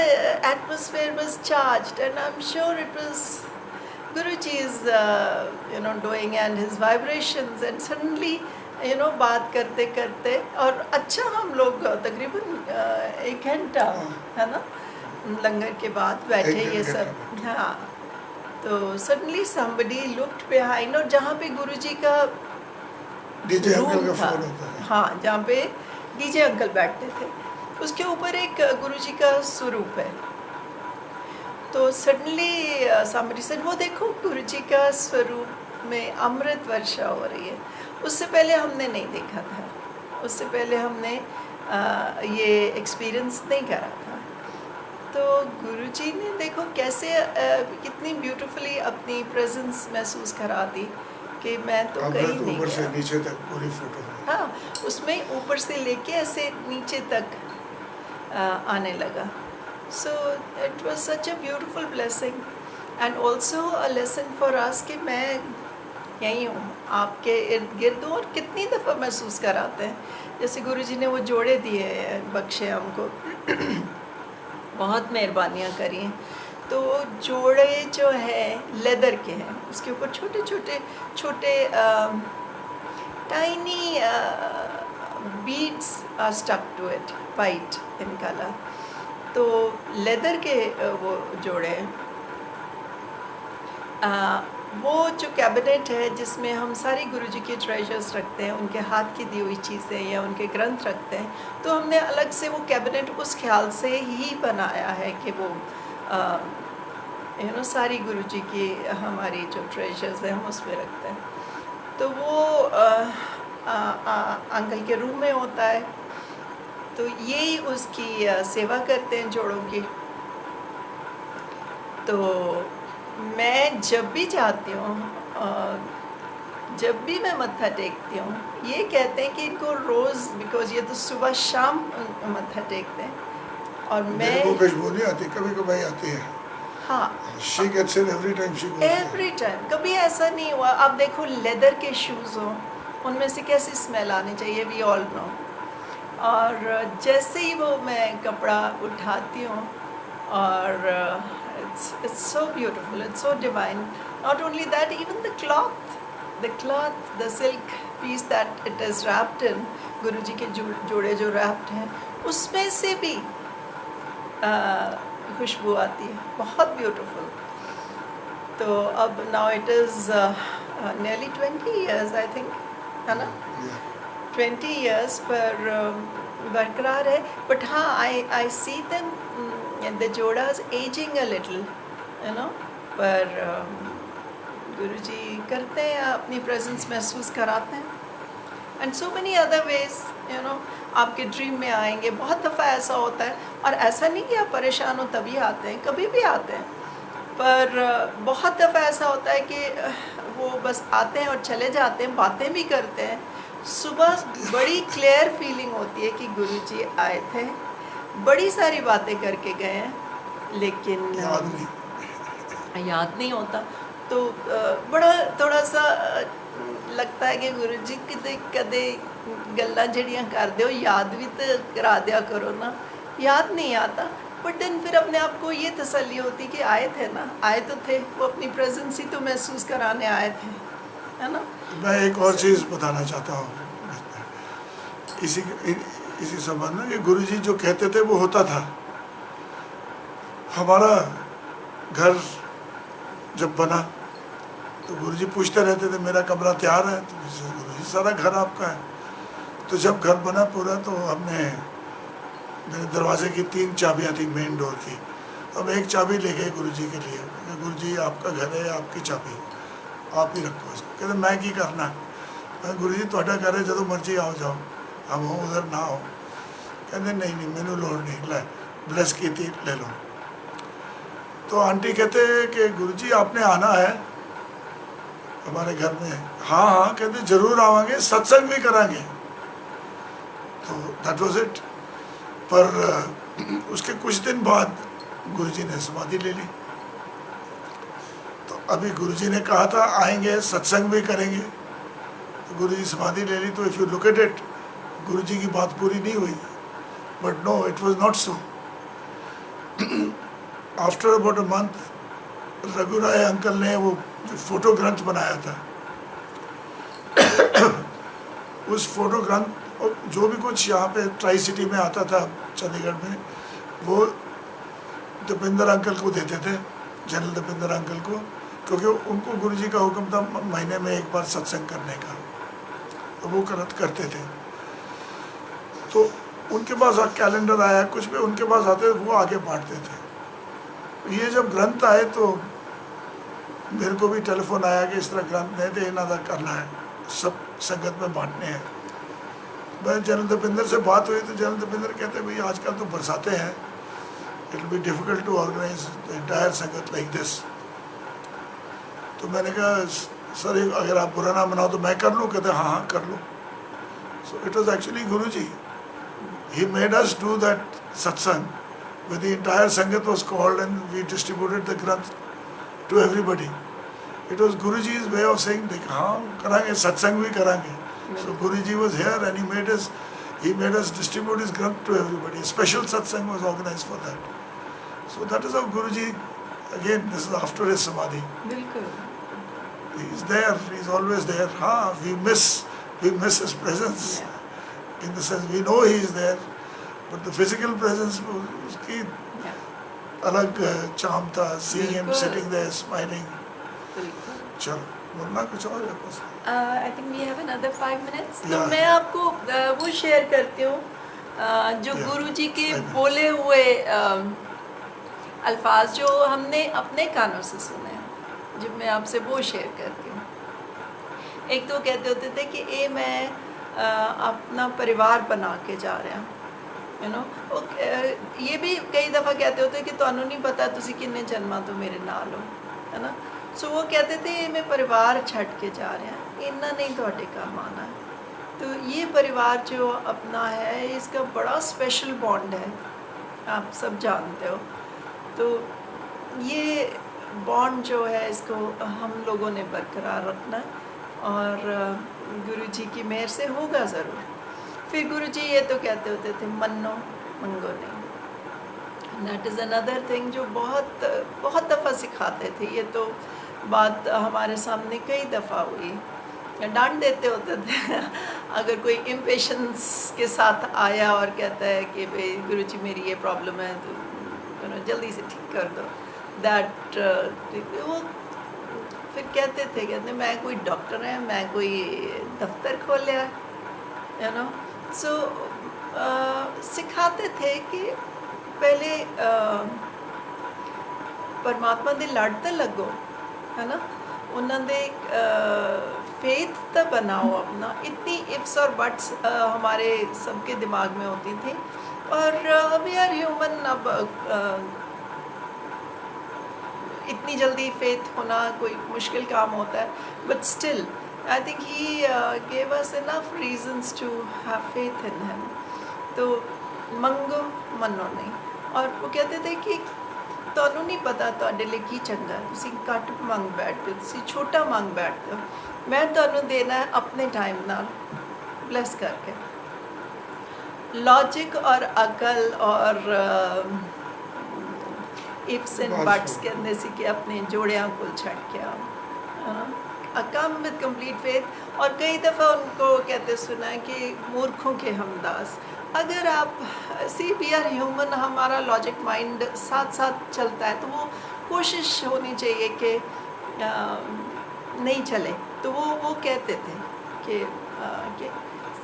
Speaker 1: atmosphere was charged, and I'm sure it was Guruji's doing and his vibrations, and suddenly बात करते करते और अच्छा हम लोग तकरीबन 1 घंटा, है ना, लंगर के बाद बैठे ये सब। हाँ, तो सडनली somebody looked behind, और जहाँ पे गुरुजी का
Speaker 2: डीजे अंकल
Speaker 1: रूम
Speaker 2: का
Speaker 1: था,
Speaker 2: फोन होता है।
Speaker 1: हाँ, जहाँ पे डीजे अंकल बैठते थे, उसके ऊपर एक गुरुजी का स्वरूप है। तो सडनली somebody said, वो देखो गुरुजी का स्वरूप में अमृत वर्षा हो रही है। उससे पहले हमने नहीं देखा था, उससे पहले हमने ये एक्सपीरियंस नहीं करा था। तो गुरुजी ने देखो कैसे कितनी ब्यूटीफुली अपनी प्रेजेंस महसूस करा दी कि मैं तो कहीं नहीं
Speaker 2: ऊपर से
Speaker 1: गया।
Speaker 2: नीचे तक पूरी फोटो।
Speaker 1: हाँ, उसमें ऊपर से लेके ऐसे नीचे तक आने लगा। So it was such a beautiful blessing and also a lesson for us कि मैं यहीं हूँ, आपके इर्द गिर्द हूँ। और कितनी दफ़ा महसूस कराते हैं, जैसे गुरुजी ने वो जोड़े दिए बख्शे हमको बहुत मेहरबानियाँ करी हैं। तो जोड़े जो है लेदर के हैं, उसके ऊपर छोटे छोटे छोटे tiny beads are stuck to it, white in color. तो लेदर के वो जोड़े हैं। वो जो कैबिनेट है जिसमें हम सारी गुरुजी की ट्रेजर्स रखते हैं, उनके हाथ की दी हुई चीज़ें या उनके ग्रंथ रखते हैं, तो हमने अलग से वो कैबिनेट उस ख्याल से ही बनाया है कि वो सारी गुरुजी की हमारी जो ट्रेजर्स हैं हम उसमें रखते हैं। तो वो अंकल के रूम में होता है, तो यही उसकी सेवा करते हैं जोड़ों की। तो मैं जब भी जाती हूँ, जब भी मैं मत्था टेकती हूँ, ये कहते हैं कि इनको रोज़, बिकॉज ये तो सुबह शाम मत्था टेकते हैं, और मैं
Speaker 2: वो खुशबू नहीं आती, कभी कभी आती है।
Speaker 1: हाँ,
Speaker 2: she gets it every time she goes there.
Speaker 1: Every time, कभी ऐसा नहीं हुआ। आप देखो लेदर के शूज़ हों, उनमें से कैसी स्मेल आनी चाहिए, वी ऑल नो। और जैसे ही वो मैं कपड़ा उठाती हूँ और it's so beautiful, it's so divine. Not only that, even the cloth, the silk piece that it is wrapped in, गुरुजी के जोड़े जो wrapped हैं, उसमें से भी खुशबू आती है, बहुत ब्यूटीफुल। तो अब now it is nearly 20 years I think, है ना? 20 years पर बरकरार है। बट हाँ, I see them, the जोड़ास aging a little, you know, पर गुरुजी करते हैं, अपनी प्रेजेंस महसूस कराते हैं। And so many other ways, you know, आपके ड्रीम में आएंगे। बहुत दफ़ा ऐसा होता है, और ऐसा नहीं कि आप परेशान हो तभी आते हैं, कभी भी आते हैं, पर बहुत दफ़ा ऐसा होता है कि वो बस आते हैं और चले जाते हैं, बातें भी करते हैं। सुबह बड़ी क्लियर फीलिंग होती है कि गुरुजी आए थे, बड़ी सारी बातें करके गए हैं, लेकिन याद नहीं होता। तो बड़ा थोड़ा सा लगता है कि गुरुजी कदे गल्लां जड़ियां कर दो, याद भी तो करा दिया करो ना। याद नहीं आता, बट देन फिर अपने आप को ये तसल्ली होती कि आए थे ना, आए तो थे, वो अपनी प्रेजेंस ही तो महसूस कराने आए थे, है ना।
Speaker 2: मैं एक और चीज़ बताना चाहता हूँ इसी संबंध में, कि गुरुजी जो कहते थे वो होता था। हमारा घर जब बना तो गुरुजी पूछते रहते थे, मेरा कमरा तैयार है? तो गुरुजी, सारा घर आपका है। तो जब घर बना पूरा, तो हमने, मेरे दरवाजे की 3 चाबियाँ थी मेन डोर की। हम एक चाबी ले गए गुरुजी के लिए, गुरुजी आपका घर है, आपकी चाबी, आप ही रखो इसको। कहते मैं की करना? मैं, गुरुजी ਤੁਹਾਡਾ घर है, जो मर्जी आओ जाओ, हम हो उधर ना हो। कहते नहीं मैनू लोड़ नहीं, ले ब्लेस की थी, ले लो। तो आंटी कहते कि गुरुजी आपने आना है हमारे घर में? हाँ, कहते जरूर आवांगे, सत्संग भी करांगे। तो दैट वाज इट। पर उसके कुछ दिन बाद गुरुजी ने समाधि ले ली। तो अभी गुरुजी ने कहा था आएंगे, सत्संग भी करेंगे, तो गुरुजी समाधि ले ली। तो if you look at it, Guruji की बात पूरी नहीं हुई। But no, it was not so. After about a month, रघुराय अंकल ने वो जो फोटो ग्रंथ बनाया था, उस फोटो ग्रंथ, जो भी कुछ यहाँ पे ट्राई सिटी में आता था चंडीगढ़ में, वो दीपेंद्र अंकल को देते थे, जनरल दीपेंद्र अंकल को, क्योंकि उनको गुरुजी का हुक्म था महीने में एक बार सत्संग करने का, तो वो करते थे। तो उनके पास कैलेंडर आया, कुछ भी उनके पास आते वो आगे बांटते थे। ये जब ग्रंथ आए तो मेरे को भी टेलीफोन आया कि इस तरह ग्रंथ नहीं थे, इन्हों का करना है, सब संगत में बांटने हैं। मैं जनरल दीपेंद्र से बात हुई तो जनरल दीपेंद्र कहते भाई आजकल तो बरसाते हैं, it will be difficult to organise the entire sangat like this. तो मैंने कहा सर अगर आप बुरा ना मनाओ तो मैं कर लूँ? कहते हाँ कर लो। So it was actually Guruji, he made us do that satsang where the entire sangat was called and we distributed the granth to everybody. It was Guruji's way of saying that हाँ करेंगे, सत्संग भी करेंगे। So Guruji was here and he made us distribute his granth to everybody. A special satsang was organized for that. So that is how Guruji, again this is after his samadhi. He is there, he is always there. हाँ, we miss his presence.
Speaker 1: Yeah.
Speaker 2: In the sense we know he is there, but the physical presence उसकी अलग charm था, seeing him sitting there smiling. चलो बोलना कुछ और है?
Speaker 1: I think we have another 5 minutes. तो मैं आपको वो शेयर करती हूँ जो गुरुजी के बोले हुए अल्फाज जो हमने अपने कानों से सुने हैं, जो मैं आपसे वो शेयर करती हूँ। एक तो कहते होते थे कि ए मैं अपना परिवार बना के जा रहा हूँ, यू नो। ये भी कई दफ़ा कहते होते कि तुहानू नहीं पता तुसी किन्ने जन्मां तो मेरे नाल हो, है ना। सो वो कहते थे मैं परिवार छੱਡ के जा रहा हूँ, इन्ना नहीं तुहाडे काम आना है। तो ये परिवार जो अपना है, इसका बड़ा स्पेशल बॉन्ड है, आप सब जानते हो। तो ये बॉन्ड जो है इसको हम लोगों ने बरकरार रखना है। और गुरुजी की मेहर से होगा ज़रूर। फिर गुरुजी ये तो कहते होते थे, मन्नो मंगो नहीं। दैट इज़ अनदर थिंग जो बहुत बहुत दफ़ा सिखाते थे। ये तो बात हमारे सामने कई दफ़ा हुई। डांट देते होते थे अगर कोई इम्पेशंस के साथ आया और कहता है कि भाई गुरुजी मेरी ये प्रॉब्लम है, तो जल्दी से ठीक कर दो। दैट वो फिर कहते मैं कोई डॉक्टर है, मैं कोई दफ्तर खोलिया, यू नो। सो सिखाते थे कि पहले परमात्मा दे लड़ ते लगो, है ना। उन्हों दे फेथ तो बनाओ अपना। इतनी इफ्स और बट्स हमारे सबके दिमाग में होती थी। और वी आर ह्यूमन। अब इतनी जल्दी फेथ होना कोई मुश्किल काम होता है, but still I think he gave us enough reasons to have faith in him. तो मंगो मनो नहीं। और वो कहते थे कि ਤੁਹਾਨੂੰ नहीं पता ਤੁਹਾਡੇ ਲਈ ਕੀ ਚੰਗਾ ਹੈ, ਤੁਸੀਂ ਘੱਟ ਮੰਗ ਬੈਠਦੇ ਹੋ, ਤੁਸੀਂ ਛੋਟਾ ਮੰਗ ਬੈਠਦੇ ਹੋ। ਮੈਂ ਤੁਹਾਨੂੰ ਦੇਣਾ ਹੈ ਆਪਣੇ ਟਾਈਮ ਨਾਲ ਬਲੈਸ करके। लॉजिक और अकल और इफ्स एंड बट्स कहते सी कि अपने जोड़ियाँ को छड़ के आओ। Come with complete faith. और कई दफ़ा उनको कहते सुना है कि मूर्खों के हमदास। अगर आप सी वी आर ह्यूमन, हमारा लॉजिक माइंड साथ साथ चलता है, तो वो कोशिश होनी चाहिए कि नहीं चले। तो वो कहते थे कि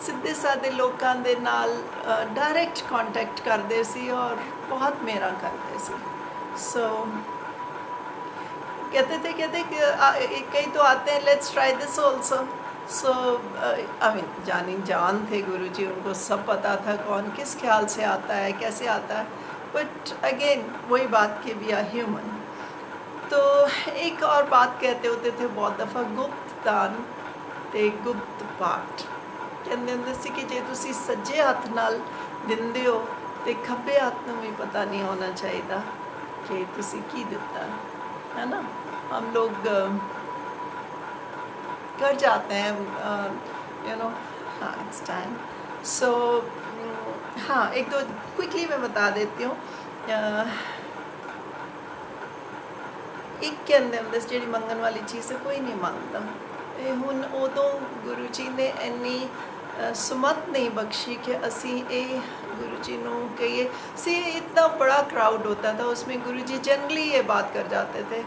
Speaker 1: सीधे साधे लोगों के नाल डायरेक्ट कॉन्टैक्ट करते सी और बहुत मेरा करते सी। सो कहते कि कई तो आते हैं, let's try this also. So I mean जान थे गुरुजी, उनको सब पता था कौन किस ख्याल से आता है, कैसे आता है। बट अगेन वही बात कि वी आर ह्यूमन। तो एक और बात कहते होते थे बहुत दफ़ा, गुप्त दान ते गुप्त पाठ। कहते होंगे सी कि जे तुसी सज्जे हथ नाल दिंदे हो तो खब्बे हाथ में भी पता नहीं होना चाहिए कि तुसी की दिता है ना। हम लोग कर जाते हैं, यू नो। हाँ, इट्स टाइम। सो हाँ, एक दो क्विकली मैं बता देती हूँ। एक कहते होंगे जी मंगन वाली चीज़ है कोई नहीं मांगता। हुण उदों गुरु जी ने इन्नी सुमत नहीं बख्शी कि असी गुरु जी को कहिए। सी इतना बड़ा क्राउड होता था, उसमें गुरु जी जनरली ये बात कर जाते थे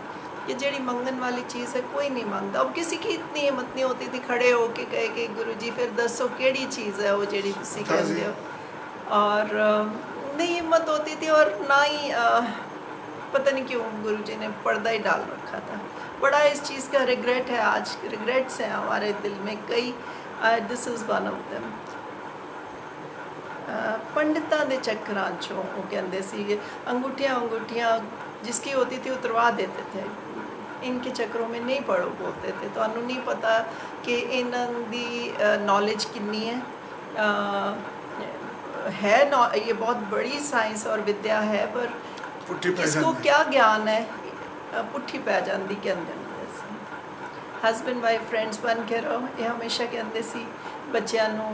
Speaker 1: कि जेड़ी मंगन वाली चीज़ है कोई नहीं मांगता। अब किसी की इतनी हिम्मत नहीं होती थी खड़े होके कहे कि गुरु जी फिर दसो केड़ी चीज़ है वो जेड़ी तुसी कहते हो। और नहीं हिम्मत होती थी, और ना ही पता नहीं क्यों गुरु जी ने पर्दा ही डाल रखा था। बड़ा इस चीज़ का रिग्रेट है, आज रिग्रेट्स हैं हमारे दिल में कई। This is one of them. पंडितां दे चक्करां चों वो कहते सी अंगूठियाँ जिसकी होती थी उतरवा देते थे। इनके चक्करों में नहीं पड़ो बोलते थे। तो अनु नहीं पता कि इन्हां दी नॉलेज कितनी है। ये बहुत बड़ी साइंस और विद्या है, पर किसको क्या ज्ञान है, पुट्ठी पै जाती कहते हैं। हसबैंड वाइफ फ्रेंड्स बन के रहो, ये हमेशा कहते सी बच्चों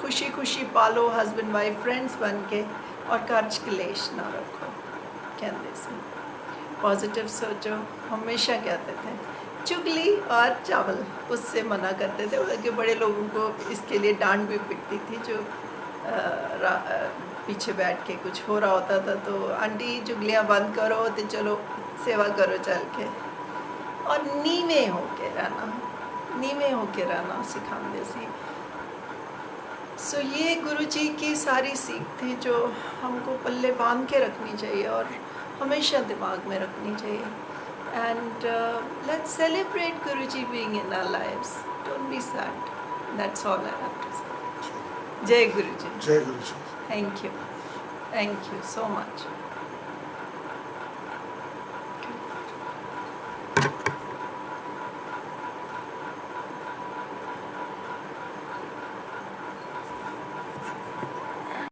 Speaker 1: खुशी खुशी पालो, हसबैंड वाइफ फ्रेंड्स बन के, और घर च कलेश ना रखो कहते सी। पॉजिटिव सोचो हमेशा कहते थे। चुगली और चावल उससे मना करते थे, क्योंकि बड़े लोगों को इसके लिए डांट भी पिटती थी जो पीछे बैठ के कुछ हो रहा होता था। तो आंटी चुगलियाँ बंद करो तो चलो सेवा करो चल के। और नीवे होके रहना सिखाते सी। सो ये गुरु जी की सारी सीख थी जो हमको पल्ले बांध के रखनी चाहिए और हमेशा दिमाग में रखनी चाहिए। And let's celebrate guru ji being in our lives, don't be sad. That's all I have to say. जय गुरु जी।
Speaker 2: जय गुरु जी।
Speaker 1: Thank you so much.